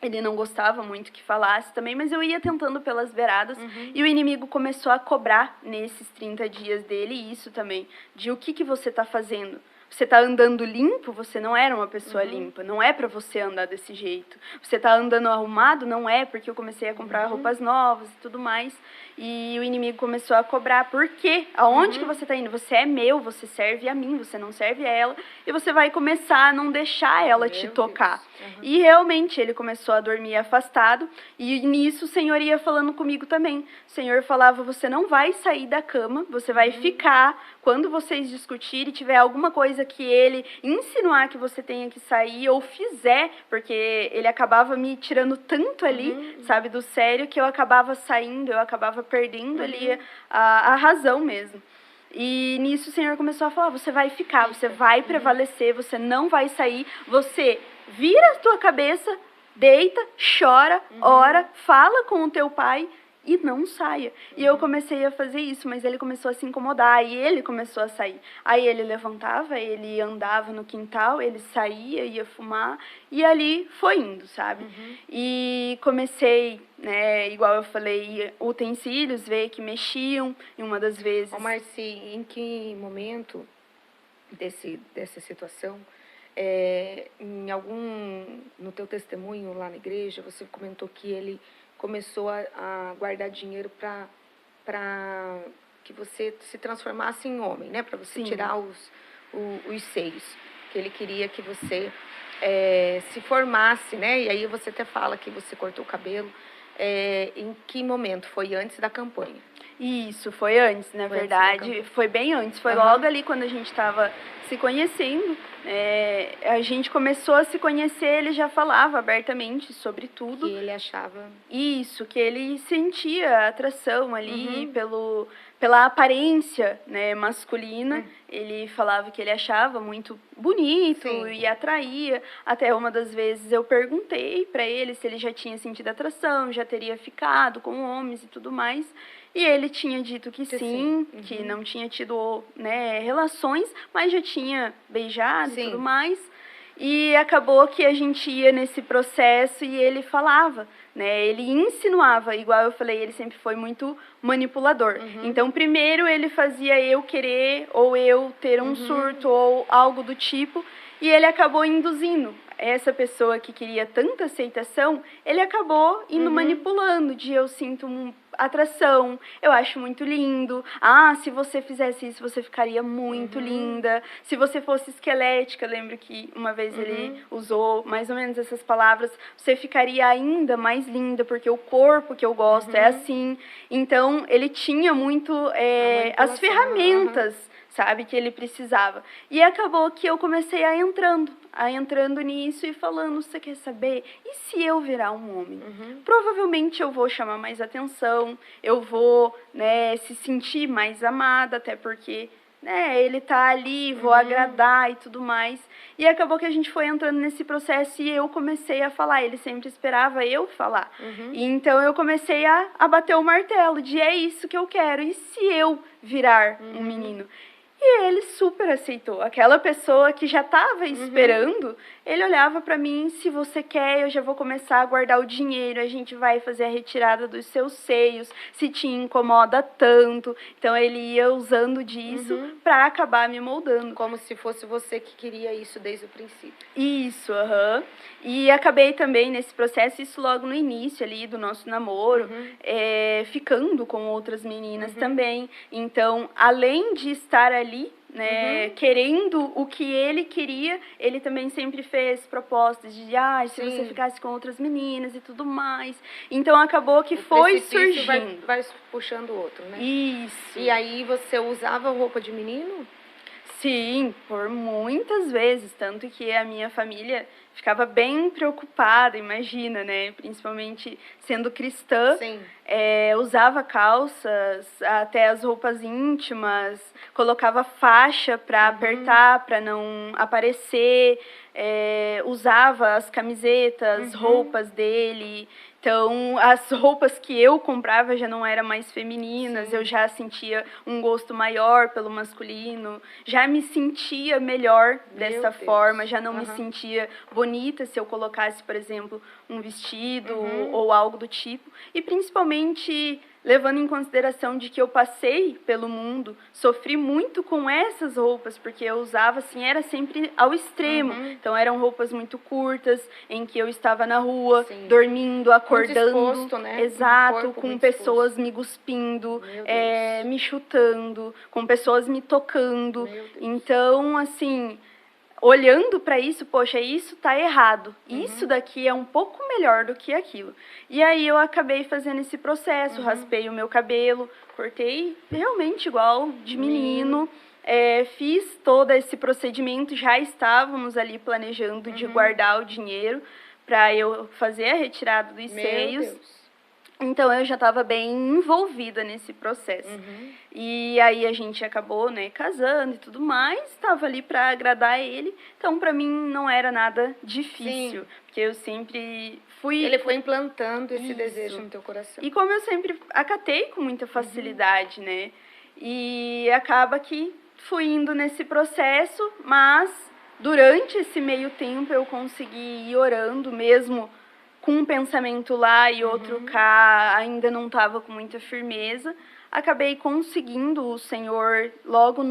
Ele não gostava muito que falasse também, mas eu ia tentando pelas beiradas. E o inimigo começou a cobrar nesses 30 dias dele isso também. De o que você está fazendo? Você está andando limpo, você não era uma pessoa limpa. Não é para você andar desse jeito. Você está andando arrumado, não é, porque eu comecei a comprar roupas novas e tudo mais. E o inimigo começou a cobrar. Por quê? Aonde que você está indo? Você é meu, você serve a mim, você não serve a ela. E você vai começar a não deixar ela te tocar. E realmente ele começou a dormir afastado. E nisso o Senhor ia falando comigo também. O Senhor falava, você não vai sair da cama, você vai ficar. Quando vocês discutirem, tiver alguma coisa que ele insinuar que você tenha que sair ou fizer, porque ele acabava me tirando tanto ali, sabe, do sério, que eu acabava saindo, eu acabava perdendo ali a razão mesmo. E nisso o Senhor começou a falar, você vai ficar, você vai prevalecer, você não vai sair, você vira a tua cabeça, deita, chora, ora, fala com o teu pai, e não saia. E eu comecei a fazer isso, mas ele começou a se incomodar, e ele começou a sair. Aí ele levantava, ele andava no quintal, ele saía, ia fumar, e ali foi indo, sabe? E comecei, né, igual eu falei, utensílios, ver que mexiam, em uma das vezes. Ô, Marci, em que momento dessa situação no teu testemunho lá na igreja, você comentou que ele começou a guardar dinheiro para que você se transformasse em homem, né? Para você Sim. tirar os seios. Que ele queria que você se formasse, né? E aí você até fala que você cortou o cabelo. Em que momento? Foi antes da campanha? Isso, foi antes, na verdade, foi bem antes, foi logo ali quando a gente estava se conhecendo, a gente começou a se conhecer, ele já falava abertamente sobre tudo. Que ele achava... Isso, que ele sentia atração ali pela aparência, né, masculina. Ele falava que ele achava muito bonito e atraía. Até uma das vezes eu perguntei para ele se ele já tinha sentido atração, já teria ficado com homens e tudo mais. E ele tinha dito que sim. Que não tinha tido, né, relações, mas já tinha beijado e tudo mais. E acabou que a gente ia nesse processo e ele falava, né? Ele insinuava, igual eu falei, ele sempre foi muito manipulador. Então, primeiro ele fazia eu querer ou eu ter um surto ou algo do tipo, e ele acabou induzindo essa pessoa que queria tanta aceitação, ele acabou indo manipulando, de eu sinto atração, eu acho muito lindo, se você fizesse isso, você ficaria muito linda, se você fosse esquelética, lembro que uma vez ele usou mais ou menos essas palavras, você ficaria ainda mais linda, porque o corpo que eu gosto é assim. Então, ele tinha muito as ferramentas, sabe, que ele precisava. E acabou que eu comecei a entrando nisso e falando, você quer saber? E se eu virar um homem? Provavelmente eu vou chamar mais atenção, eu vou, né, se sentir mais amada, até porque, né, ele tá ali, vou agradar e tudo mais. E acabou que a gente foi entrando nesse processo e eu comecei a falar, ele sempre esperava eu falar. E então eu comecei a bater o martelo de é isso que eu quero, e se eu virar um menino? E ele super aceitou. Aquela pessoa que já estava esperando, ele olhava para mim, se você quer, eu já vou começar a guardar o dinheiro, a gente vai fazer a retirada dos seus seios, se te incomoda tanto. Então, ele ia usando disso para acabar me moldando. Como se fosse você que queria isso desde o princípio. Isso, E acabei também nesse processo, isso logo no início ali do nosso namoro, ficando com outras meninas também. Então, além de estar ali, né, querendo o que ele queria, ele também sempre fez propostas de, se você ficasse com outras meninas e tudo mais. Então, acabou que foi surgindo. Vai puxando o outro, né? Isso. E aí, você usava roupa de menino? Sim, por muitas vezes, tanto que a minha família ficava bem preocupada, imagina, né? Principalmente sendo cristã, usava calças, até as roupas íntimas, colocava faixa para apertar, para não aparecer, usava as camisetas, roupas dele. Então, as roupas que eu comprava já não eram mais femininas, eu já sentia um gosto maior pelo masculino, já me sentia melhor dessa forma, já não me sentia bonita se eu colocasse, por exemplo, um vestido ou algo do tipo. E principalmente levando em consideração de que eu passei pelo mundo, sofri muito com essas roupas, porque eu usava, assim, era sempre ao extremo. Então, eram roupas muito curtas, em que eu estava na rua, dormindo, acordando. Muito exposto, né? Exato, com pessoas me cuspindo, me chutando, com pessoas me tocando. Então, assim, olhando para isso, poxa, isso tá errado. Isso daqui é um pouco melhor do que aquilo. E aí eu acabei fazendo esse processo, raspei o meu cabelo, cortei realmente igual de menino. Fiz todo esse procedimento, já estávamos ali planejando de guardar o dinheiro para eu fazer a retirada dos seios. Deus. Então, eu já estava bem envolvida nesse processo. E aí, a gente acabou, né, casando e tudo mais. Estava ali para agradar ele. Então, para mim, não era nada difícil. Porque eu sempre fui... Ele foi implantando esse desejo no teu coração. E como eu sempre acatei com muita facilidade, né? E acaba que fui indo nesse processo. Mas, durante esse meio tempo, eu consegui ir orando mesmo, com um pensamento lá e outro cá, ainda não estava com muita firmeza, acabei conseguindo o Senhor logo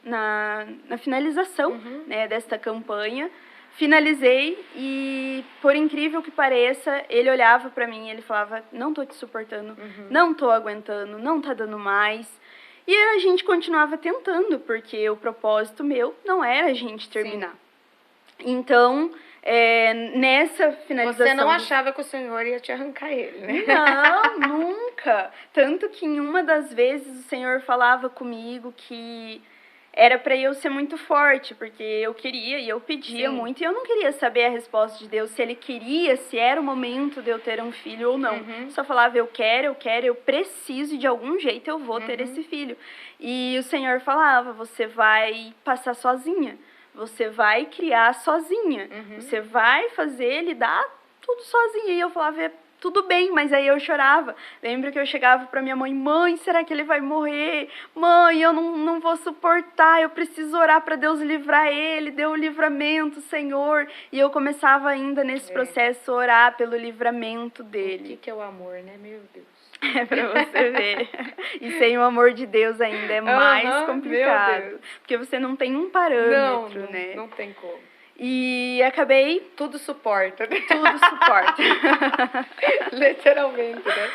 na finalização, né, desta campanha. Finalizei e, por incrível que pareça, ele olhava para mim e ele falava, não tô te suportando, não tô aguentando, não tá dando mais. E a gente continuava tentando, porque o propósito meu não era a gente terminar. Sim. Então, nessa finalização... Você não achava que o Senhor ia te arrancar ele, né? Não, nunca. Tanto que em uma das vezes o Senhor falava comigo que era para eu ser muito forte, porque eu queria e eu pedia muito, e eu não queria saber a resposta de Deus, se ele queria, se era o momento de eu ter um filho ou não. Só falava, eu quero, eu preciso, e de algum jeito eu vou ter esse filho. E o Senhor falava, você vai passar sozinha, você vai criar sozinha, você vai fazer ele dar tudo sozinha. E eu falava, tudo bem, mas aí eu chorava. Lembro que eu chegava pra minha mãe, mãe, será que ele vai morrer? Mãe, eu não vou suportar, eu preciso orar para Deus livrar ele, dê o livramento, Senhor. E eu começava ainda nesse processo a orar pelo livramento dele. O que é o amor, né? Meu Deus. É pra você ver. E sem o amor de Deus ainda é mais complicado. Porque você não tem um parâmetro, né? Não tem como. E acabei... Tudo suporta, né? Tudo suporta. Literalmente, né?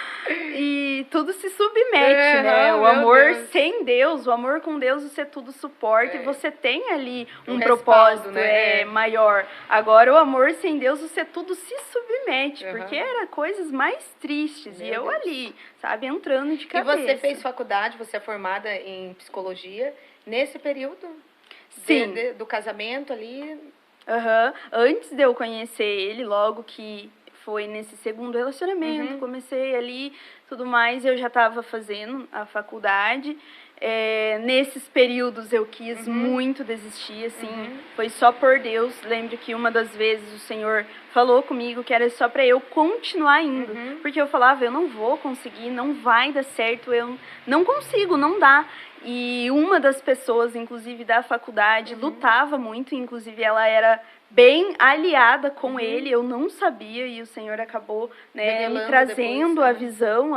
E tudo se submete, né? O amor sem Deus, o amor com Deus, você tudo suporta. E você tem ali um propósito, né? Maior. Agora, o amor sem Deus, você tudo se submete. Porque era coisas mais tristes. E eu ali, sabe? Entrando de cabeça. E você fez faculdade, você é formada em psicologia. Nesse período do casamento ali... Antes de eu conhecer ele, logo que foi nesse segundo relacionamento, comecei ali, tudo mais, eu já estava fazendo a faculdade. Nesses períodos eu quis muito desistir, assim, foi só por Deus. Lembro que uma das vezes o Senhor falou comigo que era só para eu continuar indo, porque eu falava, eu não vou conseguir, não vai dar certo, eu não consigo, não dá. E uma das pessoas, inclusive da faculdade, lutava muito, inclusive ela era bem aliada com ele, eu não sabia, e o Senhor acabou, né, me trazendo a visão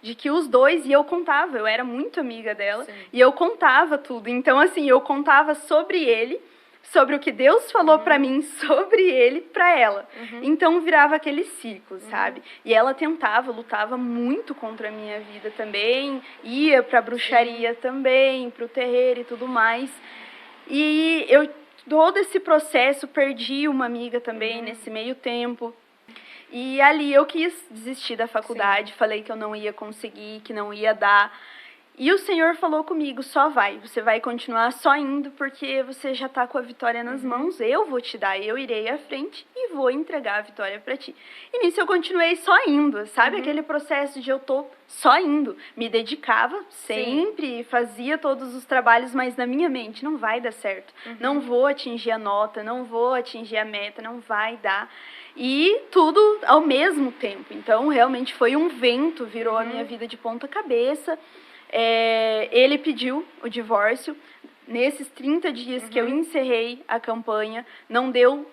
de que os dois, e eu contava, eu era muito amiga dela, e eu contava tudo. Então, assim, eu contava sobre ele, sobre o que Deus falou pra mim, sobre ele, pra ela. Então, virava aquele ciclo, sabe? E ela tentava, lutava muito contra a minha vida também, ia pra bruxaria também, pro terreiro e tudo mais. E eu, todo esse processo, perdi uma amiga também nesse meio tempo. E ali eu quis desistir da faculdade, falei que eu não ia conseguir, que não ia dar. E o Senhor falou comigo, só vai, você vai continuar só indo, porque você já está com a vitória nas mãos, eu vou te dar, eu irei à frente e vou entregar a vitória para ti. E nisso eu continuei só indo, sabe? Aquele processo de eu tô só indo, me dedicava sempre, fazia todos os trabalhos, mas na minha mente, não vai dar certo, não vou atingir a nota, não vou atingir a meta, não vai dar. E tudo ao mesmo tempo, então realmente foi um vento, virou a minha vida de ponta cabeça. Ele pediu o divórcio. Nesses 30 dias que eu encerrei a campanha, não deu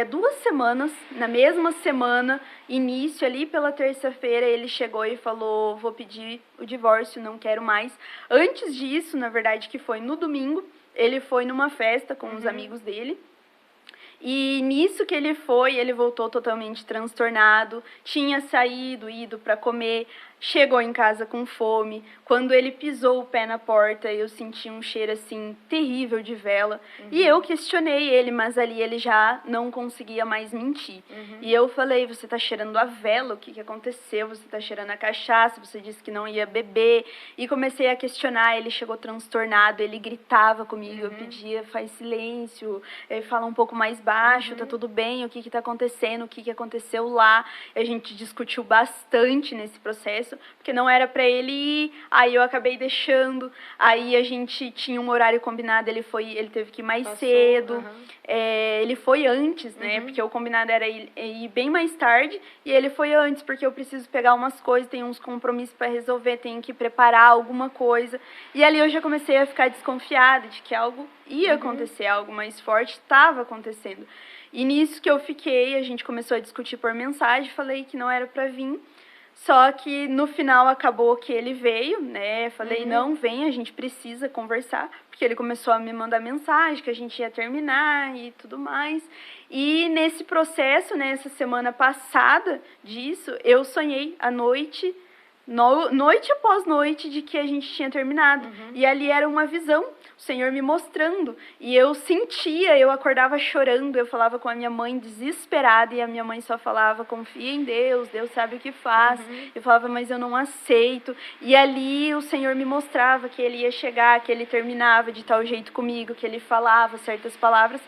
2 semanas. Na mesma semana, início ali pela terça-feira, ele chegou e falou, vou pedir o divórcio, não quero mais. Antes disso, na verdade, que foi no domingo, ele foi numa festa com os amigos dele. E nisso que ele foi, ele voltou totalmente transtornado, tinha saído, ido para comer, chegou em casa com fome. Quando ele pisou o pé na porta, eu senti um cheiro, assim, terrível de vela. E eu questionei ele, mas ali ele já não conseguia mais mentir. E eu falei, você tá cheirando a vela, o que aconteceu? Você tá cheirando a cachaça, você disse que não ia beber. E comecei a questionar, ele chegou transtornado, ele gritava comigo, eu pedia, faz silêncio, fala um pouco mais baixo, tá tudo bem, o que tá acontecendo, o que aconteceu lá. A gente discutiu bastante nesse processo, porque não era para ele ir, aí eu acabei deixando, aí a gente tinha um horário combinado, ele teve que ir mais cedo, ele foi antes, né, porque o combinado era ir bem mais tarde, e ele foi antes, porque eu preciso pegar umas coisas, tenho uns compromissos para resolver, tenho que preparar alguma coisa, e ali eu já comecei a ficar desconfiada de que algo ia acontecer, algo mais forte estava acontecendo. E nisso que eu fiquei, a gente começou a discutir por mensagem, falei que não era para vir. Só que no final acabou que ele veio, né? Falei, não, vem, a gente precisa conversar. Porque ele começou a me mandar mensagem que a gente ia terminar e tudo mais. E nesse processo, né, essa semana passada disso, eu sonhei à noite, noite após noite, de que a gente tinha terminado. E ali era uma visão, o Senhor me mostrando. E eu sentia, eu acordava chorando, eu falava com a minha mãe desesperada, e a minha mãe só falava, confia em Deus, Deus sabe o que faz. Eu falava, mas eu não aceito. E ali o Senhor me mostrava que ele ia chegar, que ele terminava de tal jeito comigo, que ele falava certas palavras.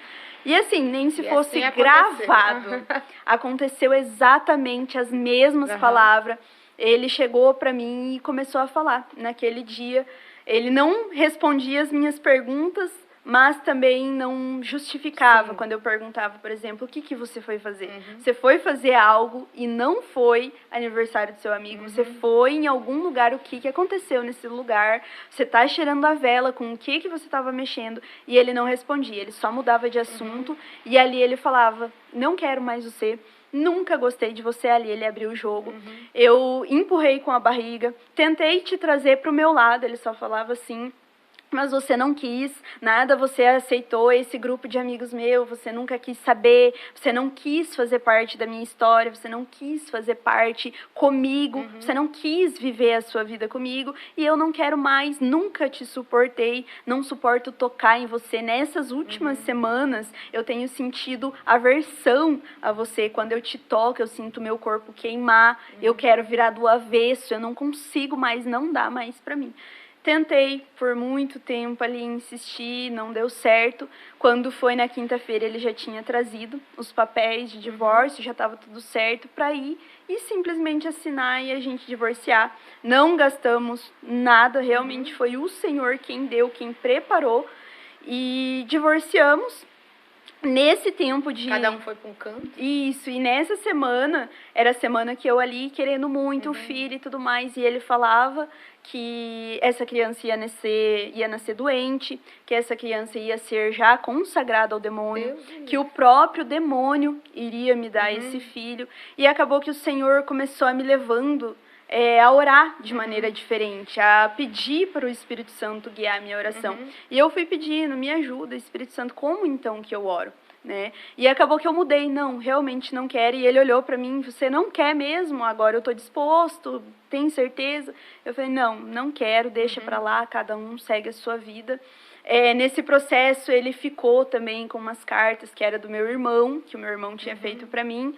E assim, nem se fosse assim gravado. Aconteceu exatamente as mesmas palavras. Ele chegou para mim e começou a falar. Naquele dia, ele não respondia as minhas perguntas, mas também não justificava. Quando eu perguntava, por exemplo, o que você foi fazer? Você foi fazer algo e não foi aniversário do seu amigo. Você foi em algum lugar, o que aconteceu nesse lugar? Você está cheirando a vela, com o que você estava mexendo? E ele não respondia, ele só mudava de assunto. E ali ele falava, não quero mais você. Nunca gostei de você. Ali ele abriu o jogo. Eu empurrei com a barriga, tentei te trazer para o meu lado. Ele só falava assim, mas você não quis nada, você aceitou esse grupo de amigos meu, você nunca quis saber, você não quis fazer parte da minha história, você não quis fazer parte comigo, você não quis viver a sua vida comigo, e eu não quero mais, nunca te suportei, não suporto tocar em você. Nessas últimas semanas, eu tenho sentido aversão a você. Quando eu te toco, eu sinto meu corpo queimar, eu quero virar do avesso, eu não consigo mais, não dá mais pra mim. Tentei por muito tempo ali insistir, não deu certo. Quando foi na quinta-feira, ele já tinha trazido os papéis de divórcio, já estava tudo certo para ir e simplesmente assinar e a gente divorciar. Não gastamos nada, realmente foi o Senhor quem deu, quem preparou, e divorciamos. Nesse tempo de... Cada um foi para um canto. Isso, e nessa semana, era a semana que eu ali querendo muito o filho e tudo mais, e ele falava que essa criança ia nascer doente, que essa criança ia ser já consagrada ao demônio, que o próprio demônio iria me dar esse filho, e acabou que o Senhor começou a me levando a orar de maneira diferente, a pedir para o Espírito Santo guiar a minha oração. E eu fui pedindo, me ajuda, Espírito Santo, como então que eu oro? Né? E acabou que eu mudei, não, realmente não quero. E ele olhou para mim, você não quer mesmo? Agora eu estou disposto, tem certeza? Eu falei, não quero, deixa para lá, cada um segue a sua vida. Nesse processo ele ficou também com umas cartas que era do meu irmão, que o meu irmão tinha feito para mim.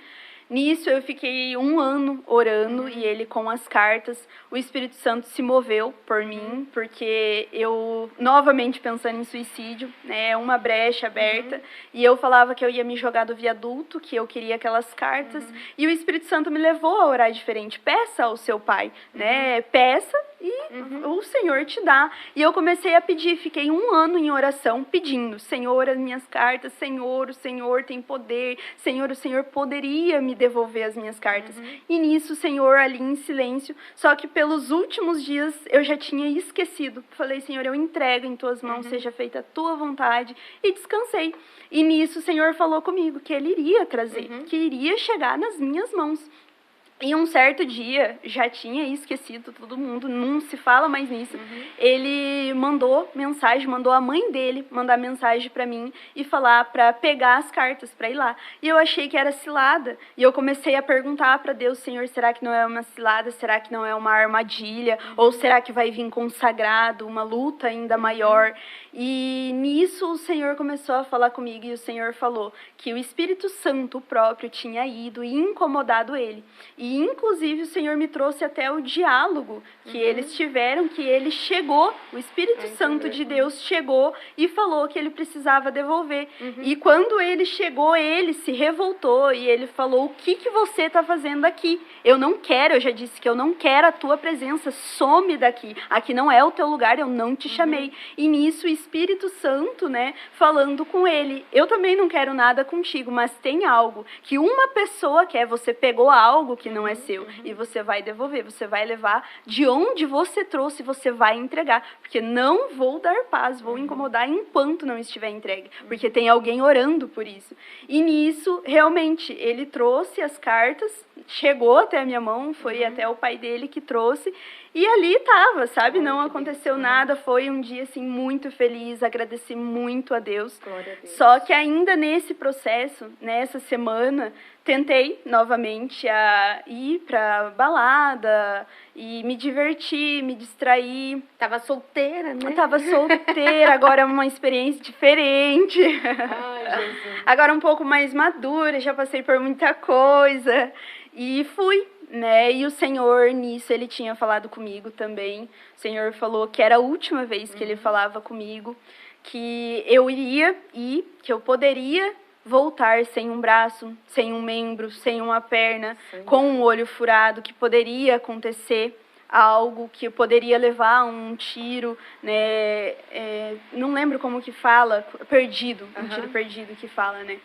Nisso eu fiquei 1 ano orando e ele com as cartas, o Espírito Santo se moveu por mim, porque eu novamente pensando em suicídio, né, uma brecha aberta, e eu falava que eu ia me jogar do viaduto, que eu queria aquelas cartas, e o Espírito Santo me levou a orar diferente. Peça ao seu pai, né, peça e o Senhor te dá. E eu comecei a pedir, fiquei 1 ano em oração pedindo, Senhor, as minhas cartas, Senhor, o Senhor tem poder, Senhor, o Senhor poderia me devolver as minhas cartas. E nisso, o Senhor ali em silêncio, só que pelos últimos dias eu já tinha esquecido. Falei, Senhor, eu entrego em tuas mãos, seja feita a tua vontade, e descansei. E nisso o Senhor falou comigo que ele iria trazer, que iria chegar nas minhas mãos. E um certo dia, já tinha esquecido todo mundo, não se fala mais nisso, ele mandou mensagem, mandou a mãe dele mandar mensagem para mim e falar para pegar as cartas para ir lá. E eu achei que era cilada, e eu comecei a perguntar para Deus, Senhor, será que não é uma cilada, será que não é uma armadilha, ou será que vai vir consagrado, uma luta ainda maior? E nisso o Senhor começou a falar comigo, e o Senhor falou que o Espírito Santo próprio tinha ido e incomodado ele. E, inclusive, o Senhor me trouxe até o diálogo que eles tiveram, que ele chegou, o Espírito Santo de Deus chegou e falou que ele precisava devolver. E quando ele chegou, ele se revoltou e ele falou, o que você está fazendo aqui? Eu não quero, eu já disse que eu não quero a tua presença, some daqui. Aqui não é o teu lugar, eu não te chamei. E nisso, o Espírito Santo, né, falando com ele, eu também não quero nada contigo, mas tem algo que uma pessoa quer, você pegou algo que não é seu, e você vai devolver, você vai levar de onde você trouxe, você vai entregar, porque não vou dar paz, vou incomodar enquanto não estiver entregue, porque tem alguém orando por isso. E nisso, realmente, ele trouxe as cartas, chegou até a minha mão, foi até o pai dele que trouxe, e ali estava, sabe? Não aconteceu nada, foi um dia, assim, muito feliz, agradeci muito a Deus. Glória a Deus. Só que ainda nesse processo, nessa semana, tentei novamente a ir para balada e me divertir, me distrair. Tava solteira, né? Eu tava solteira, agora é uma experiência diferente. Ai, Jesus. Agora um pouco mais madura, já passei por muita coisa. E fui, né? E o Senhor, nisso, ele tinha falado comigo também. O Senhor falou que era a última vez que ele falava comigo, que eu iria e que eu poderia voltar sem um braço, sem um membro, sem uma perna, com um olho furado, que poderia acontecer algo, que eu poderia levar um tiro, né? Não lembro como que fala, perdido, um tiro perdido que fala, né?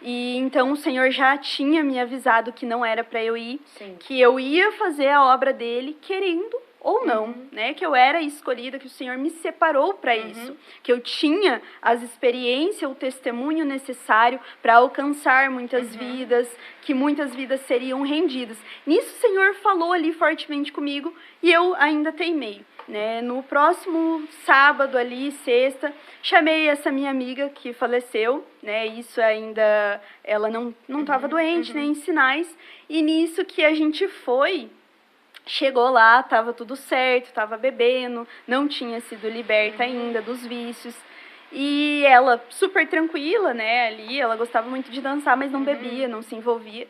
E então o Senhor já tinha me avisado que não era para eu ir, que eu ia fazer a obra dele querendo ou não, né? Que eu era escolhida, que o Senhor me separou para isso, que eu tinha as experiências, o testemunho necessário para alcançar muitas vidas, que muitas vidas seriam rendidas. Nisso o Senhor falou ali fortemente comigo e eu ainda teimei, né? No próximo sábado ali, sexta, chamei essa minha amiga que faleceu, né? Isso ainda, ela não estava doente, nem em sinais, e nisso que a gente foi. Chegou lá, estava tudo certo, estava bebendo, não tinha sido liberta ainda dos vícios. E ela, super tranquila, né, ali, ela gostava muito de dançar, mas não bebia, não se envolvia.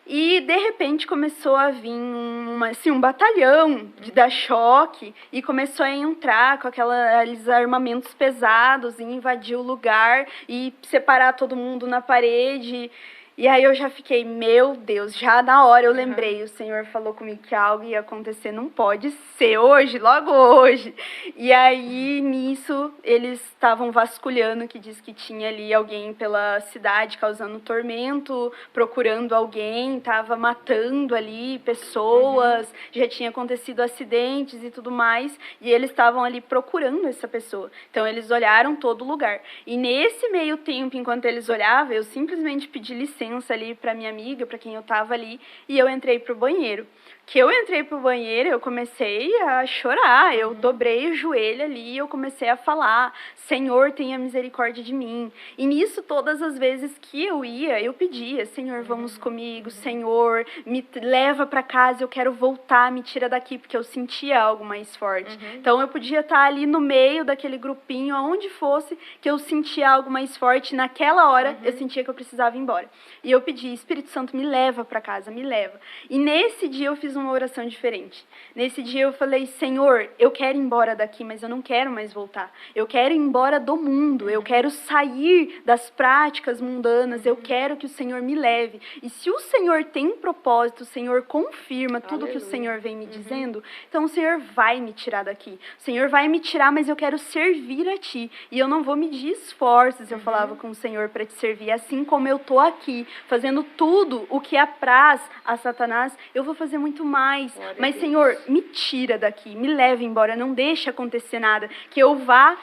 E, de repente, começou a vir um batalhão de dar choque e começou a entrar com aqueles armamentos pesados e invadir o lugar e separar todo mundo na parede. E aí eu já fiquei, meu Deus, já na hora eu lembrei, o Senhor falou comigo que algo ia acontecer, não pode ser hoje, logo hoje. E aí, nisso, eles estavam vasculhando, que diz que tinha ali alguém pela cidade causando tormento, procurando alguém, estava matando ali pessoas, já tinha acontecido acidentes e tudo mais, e eles estavam ali procurando essa pessoa. Então, eles olharam todo lugar. E nesse meio tempo, enquanto eles olhavam, eu simplesmente pedi licença ali para minha amiga, para quem eu estava ali, e eu entrei pro banheiro. Que eu entrei pro banheiro, eu comecei a chorar, eu dobrei o joelho ali e eu comecei a falar, Senhor, tenha misericórdia de mim. E nisso, todas as vezes que eu ia, eu pedia, Senhor, vamos comigo, Senhor, me leva para casa, eu quero voltar, me tira daqui, porque eu sentia algo mais forte. Então, eu podia estar ali no meio daquele grupinho, aonde fosse, que eu sentia algo mais forte, naquela hora, eu sentia que eu precisava ir embora. E eu pedi, Espírito Santo, me leva para casa, me leva. E nesse dia eu fiz uma oração diferente. Nesse dia eu falei, Senhor, eu quero ir embora daqui, mas eu não quero mais voltar. Eu quero ir embora do mundo, eu quero sair das práticas mundanas, eu quero que o Senhor me leve. E se o Senhor tem propósito, o Senhor confirma tudo que o Senhor vem me dizendo, então o Senhor vai me tirar daqui. O Senhor vai me tirar, mas eu quero servir a Ti. E eu não vou medir esforços, eu falava com o Senhor, para Te servir. Assim como eu estou aqui, fazendo tudo o que apraz a Satanás, eu vou fazer muito mais. Mas, Senhor, me tira daqui, me leva embora, não deixa acontecer nada, que eu vá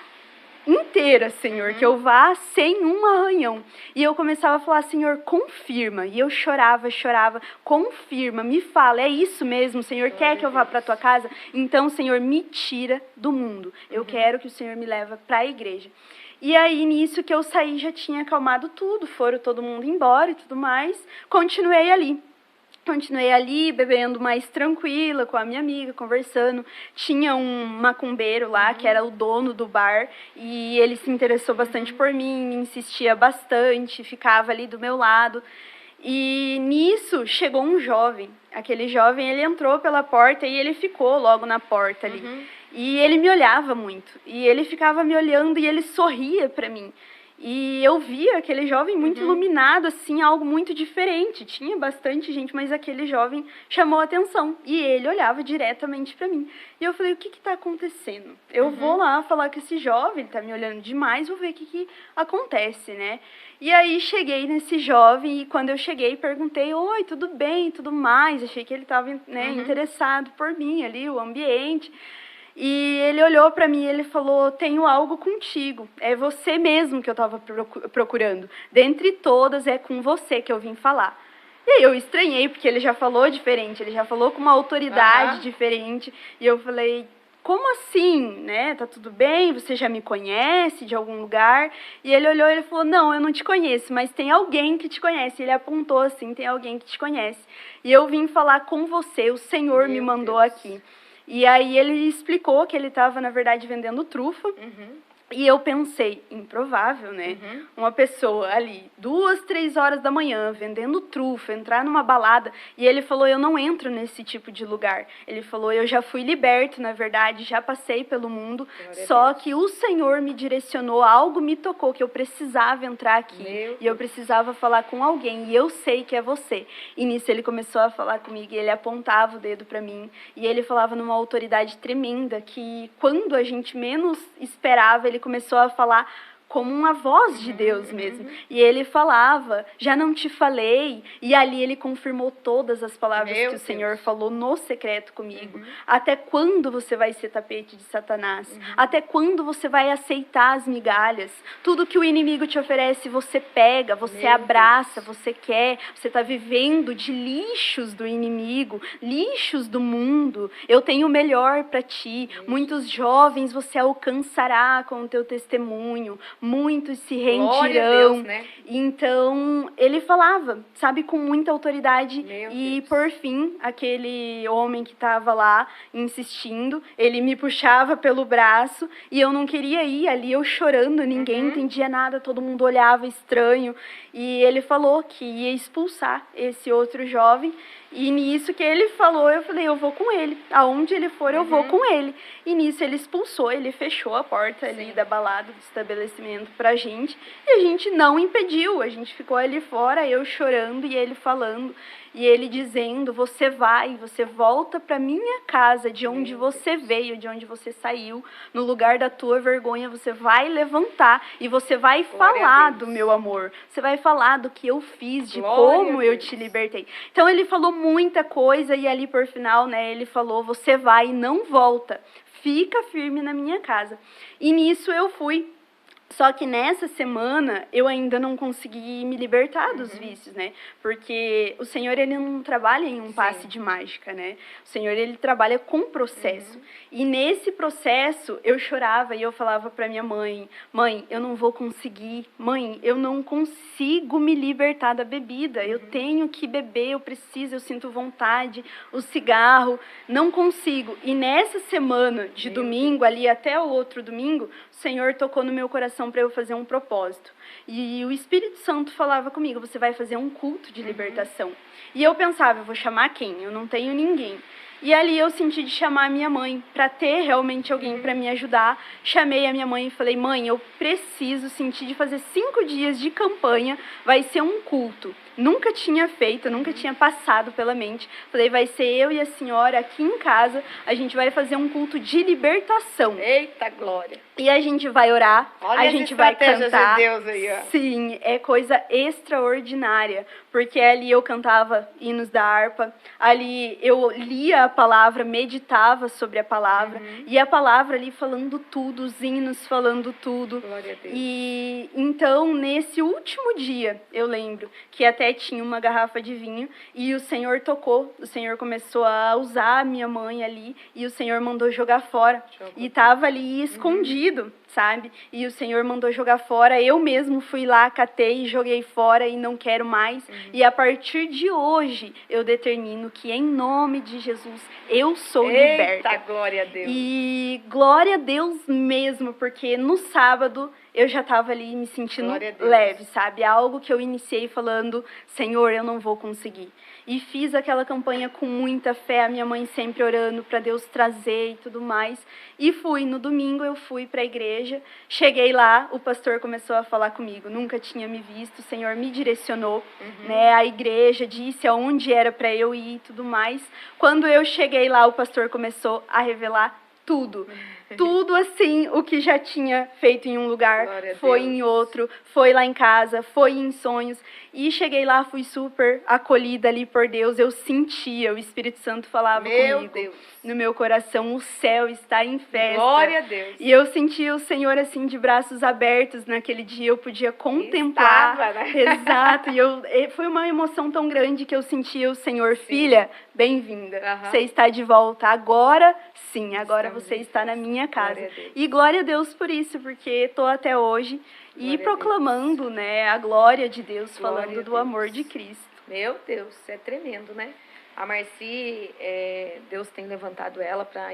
inteira, Senhor, que eu vá sem um arranhão. E eu começava a falar, Senhor, confirma. E eu chorava, confirma, me fala, é isso mesmo, Senhor, quer que eu vá para a tua casa? Então, Senhor, me tira do mundo. Eu quero que o Senhor me leve para a igreja. E aí, nisso que eu saí, já tinha acalmado tudo, foram todo mundo embora e tudo mais. Continuei ali, bebendo mais tranquila com a minha amiga, conversando. Tinha um macumbeiro lá, que era o dono do bar, e ele se interessou bastante por mim, me insistia bastante, ficava ali do meu lado. E nisso chegou um jovem. Aquele jovem, ele entrou pela porta e ele ficou logo na porta ali. E ele me olhava muito. E ele ficava me olhando e ele sorria para mim. E eu via aquele jovem muito iluminado, assim, algo muito diferente. Tinha bastante gente, mas aquele jovem chamou a atenção. E ele olhava diretamente para mim. E eu falei, o que está acontecendo? Eu vou lá falar com esse jovem, ele está me olhando demais, vou ver o que acontece, né? E aí cheguei nesse jovem e quando eu cheguei, perguntei, oi, tudo bem, tudo mais. Achei que ele estava interessado por mim ali, o ambiente. E ele olhou para mim e ele falou, tenho algo contigo, é você mesmo que eu estava procurando. Dentre todas, é com você que eu vim falar. E aí eu estranhei, porque ele já falou diferente, ele já falou com uma autoridade diferente. E eu falei, como assim, né? Tá tudo bem? Você já me conhece de algum lugar? E ele olhou e ele falou, não, eu não te conheço, mas tem alguém que te conhece. Ele apontou assim, tem alguém que te conhece. E eu vim falar com você, o Senhor me mandou aqui. E aí ele explicou que ele estava, na verdade, vendendo trufa. E eu pensei, improvável, né? Uma pessoa ali, 2, 3 horas da manhã, vendendo trufa, entrar numa balada. E ele falou, eu não entro nesse tipo de lugar. Ele falou, eu já fui liberto, na verdade, já passei pelo mundo. Só que o Senhor me direcionou, algo me tocou, que eu precisava entrar aqui. E eu precisava falar com alguém. E eu sei que é você. E nisso ele começou a falar comigo, e ele apontava o dedo para mim. E ele falava numa autoridade tremenda, que quando a gente menos esperava, ele começou a falar como uma voz de Deus mesmo. E ele falava, já não te falei? E ali ele confirmou todas as palavras que o Senhor falou no secreto comigo. Até quando você vai ser tapete de Satanás? Até quando você vai aceitar as migalhas? Tudo que o inimigo te oferece, você pega, você abraça, você quer. Você está vivendo de lixos do inimigo, lixos do mundo. Eu tenho o melhor para ti. Muitos jovens você alcançará com o teu testemunho. Muitos se rendirão. Glória a Deus, né? Então, ele falava, sabe, com muita autoridade. E, por fim, aquele homem que estava lá insistindo, ele me puxava pelo braço e eu não queria ir ali, eu chorando, ninguém entendia nada, todo mundo olhava estranho. E ele falou que ia expulsar esse outro jovem. E nisso que ele falou, eu falei, eu vou com ele. Aonde ele for, eu vou com ele. E nisso ele expulsou, ele fechou a porta ali da balada, do estabelecimento pra gente. E a gente não impediu, a gente ficou ali fora, eu chorando e ele falando. E ele dizendo, você volta pra minha casa, de onde você veio, de onde você saiu. No lugar da tua vergonha, você vai levantar e você vai falar do meu amor. Você vai falar do que eu fiz, de como eu te libertei. Então ele falou muita coisa e ali por final, né, ele falou, você vai e não volta. Fica firme na minha casa. E nisso eu fui. Só que nessa semana eu ainda não consegui me libertar dos vícios, né? Porque o Senhor, ele não trabalha em um passe de mágica, né? O Senhor, ele trabalha com processo. E nesse processo eu chorava e eu falava para minha mãe, mãe, eu não vou conseguir, mãe, eu não consigo me libertar da bebida, eu tenho que beber, eu preciso, eu sinto vontade, o cigarro, não consigo. E nessa semana de domingo, ali até o outro domingo, o Senhor tocou no meu coração para eu fazer um propósito. E o Espírito Santo falava comigo, você vai fazer um culto de libertação. E eu pensava, eu vou chamar quem? Eu não tenho ninguém. E ali eu senti de chamar a minha mãe, para ter realmente alguém para me ajudar. Chamei a minha mãe e falei, mãe, eu preciso sentir de fazer 5 dias de campanha, vai ser um culto. Nunca tinha feito, nunca tinha passado pela mente. Falei, vai ser eu e a senhora aqui em casa, a gente vai fazer um culto de libertação. Eita glória! E a gente vai orar, a gente vai cantar. De Deus aí, ó. Sim, é coisa extraordinária, porque ali eu cantava hinos da harpa, ali eu lia a palavra, meditava sobre a palavra, e a palavra ali falando tudo, os hinos falando tudo. Glória a Deus. E então, nesse último dia, eu lembro que até tinha uma garrafa de vinho, e o Senhor tocou, o Senhor começou a usar a minha mãe ali, e o Senhor mandou jogar fora, e estava ali escondido. Sabe? E o Senhor mandou jogar fora, eu mesmo fui lá, catei e joguei fora e não quero mais. E a partir de hoje, eu determino que em nome de Jesus, eu sou liberta. Eita, glória a Deus. E glória a Deus mesmo, porque no sábado eu já estava ali me sentindo leve, sabe? Algo que eu iniciei falando, Senhor, eu não vou conseguir. E fiz aquela campanha com muita fé, a minha mãe sempre orando para Deus trazer e tudo mais. E fui, no domingo eu fui para a igreja, cheguei lá, o pastor começou a falar comigo, nunca tinha me visto, o Senhor me direcionou, né? A igreja disse aonde era para eu ir e tudo mais. Quando eu cheguei lá, o pastor começou a revelar tudo. tudo assim, o que já tinha feito em um lugar, Glória a foi Deus. em outro, foi lá em casa, foi em sonhos. E cheguei lá, fui super acolhida ali por Deus. Eu sentia, o Espírito Santo falava Meu comigo. Deus. No meu coração, o céu está em festa. Glória a Deus. E eu sentia o Senhor assim de braços abertos naquele dia, eu podia contemplar. Estava, né? Exato, foi uma emoção tão grande que eu sentia o Senhor, Sim. filha, bem-vinda. Aham. Você está de volta agora, sim, agora Estamos você em está na festa. minha casa. Glória a Deus. E glória a Deus por isso, porque estou até hoje Glória e a proclamando, né, a glória de Deus, Glória falando a do Deus. amor de Cristo. Meu Deus, é tremendo, né? A Marci, Deus tem levantado ela para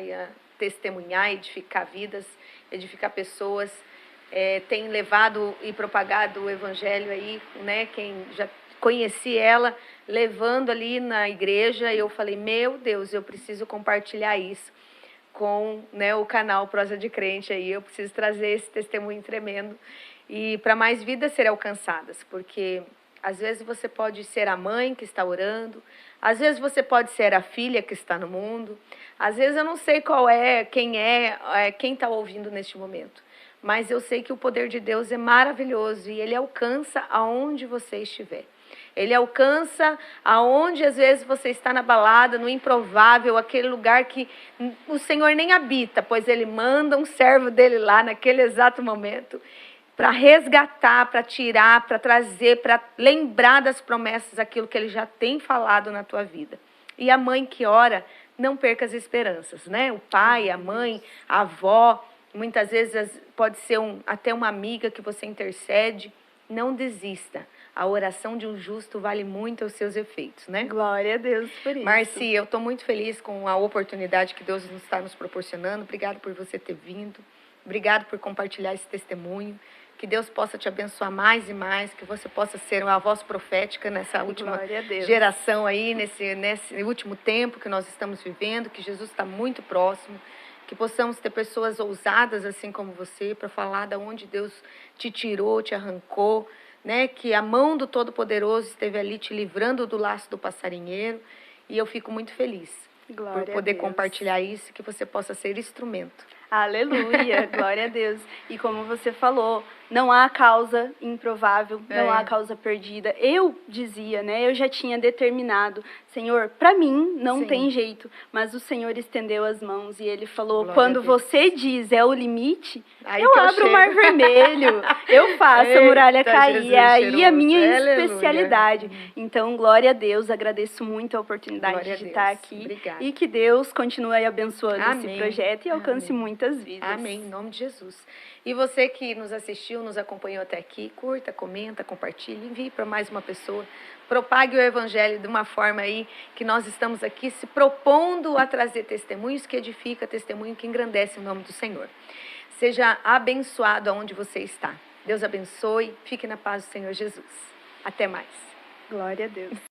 testemunhar, edificar vidas, edificar pessoas, tem levado e propagado o evangelho aí, né? Quem já conheci ela, levando ali na igreja, eu falei, meu Deus, eu preciso compartilhar isso com, né, o canal Prosa de Crente aí, eu preciso trazer esse testemunho tremendo e para mais vidas serem alcançadas, porque às vezes você pode ser a mãe que está orando, às vezes você pode ser a filha que está no mundo, às vezes eu não sei quem está ouvindo neste momento, mas eu sei que o poder de Deus é maravilhoso e ele alcança aonde você estiver. Ele alcança aonde às vezes você está na balada, no improvável, aquele lugar que o Senhor nem habita, pois ele manda um servo dele lá naquele exato momento para resgatar, para tirar, para trazer, para lembrar das promessas, aquilo que ele já tem falado na tua vida. E a mãe que ora, não perca as esperanças, né? O pai, a mãe, a avó, muitas vezes pode ser até uma amiga que você intercede. Não desista. A oração de um justo vale muito os seus efeitos, né? Glória a Deus por isso. Marci, eu estou muito feliz com a oportunidade que Deus está nos proporcionando. Obrigado por você ter vindo. Obrigado por compartilhar esse testemunho. Que Deus possa te abençoar mais e mais, que você possa ser uma voz profética nessa última geração aí, nesse último tempo que nós estamos vivendo, que Jesus está muito próximo, que possamos ter pessoas ousadas assim como você, para falar de onde Deus te tirou, te arrancou, né? Que a mão do Todo-Poderoso esteve ali te livrando do laço do passarinheiro, e eu fico muito feliz por poder compartilhar isso, que você possa ser instrumento. Aleluia, glória a Deus. E como você falou, não há causa improvável, não há causa perdida. Eu dizia, né? Eu já tinha determinado, Senhor, para mim não tem jeito, mas o Senhor estendeu as mãos e Ele falou, quando você diz é o limite, aí eu abro o mar vermelho, eu faço a muralha cair, aí a minha especialidade. Então, glória a Deus, agradeço muito a oportunidade de estar aqui. Obrigada. E que Deus continue abençoando esse projeto e alcance muitas vidas. Amém, em nome de Jesus. E você que nos assistiu, nos acompanhou até aqui, curta, comenta, compartilhe, envie para mais uma pessoa, propague o evangelho de uma forma aí que nós estamos aqui se propondo a trazer testemunhos que edificam, testemunho que engrandece o nome do Senhor. Seja abençoado aonde você está. Deus abençoe, fique na paz do Senhor Jesus. Até mais. Glória a Deus.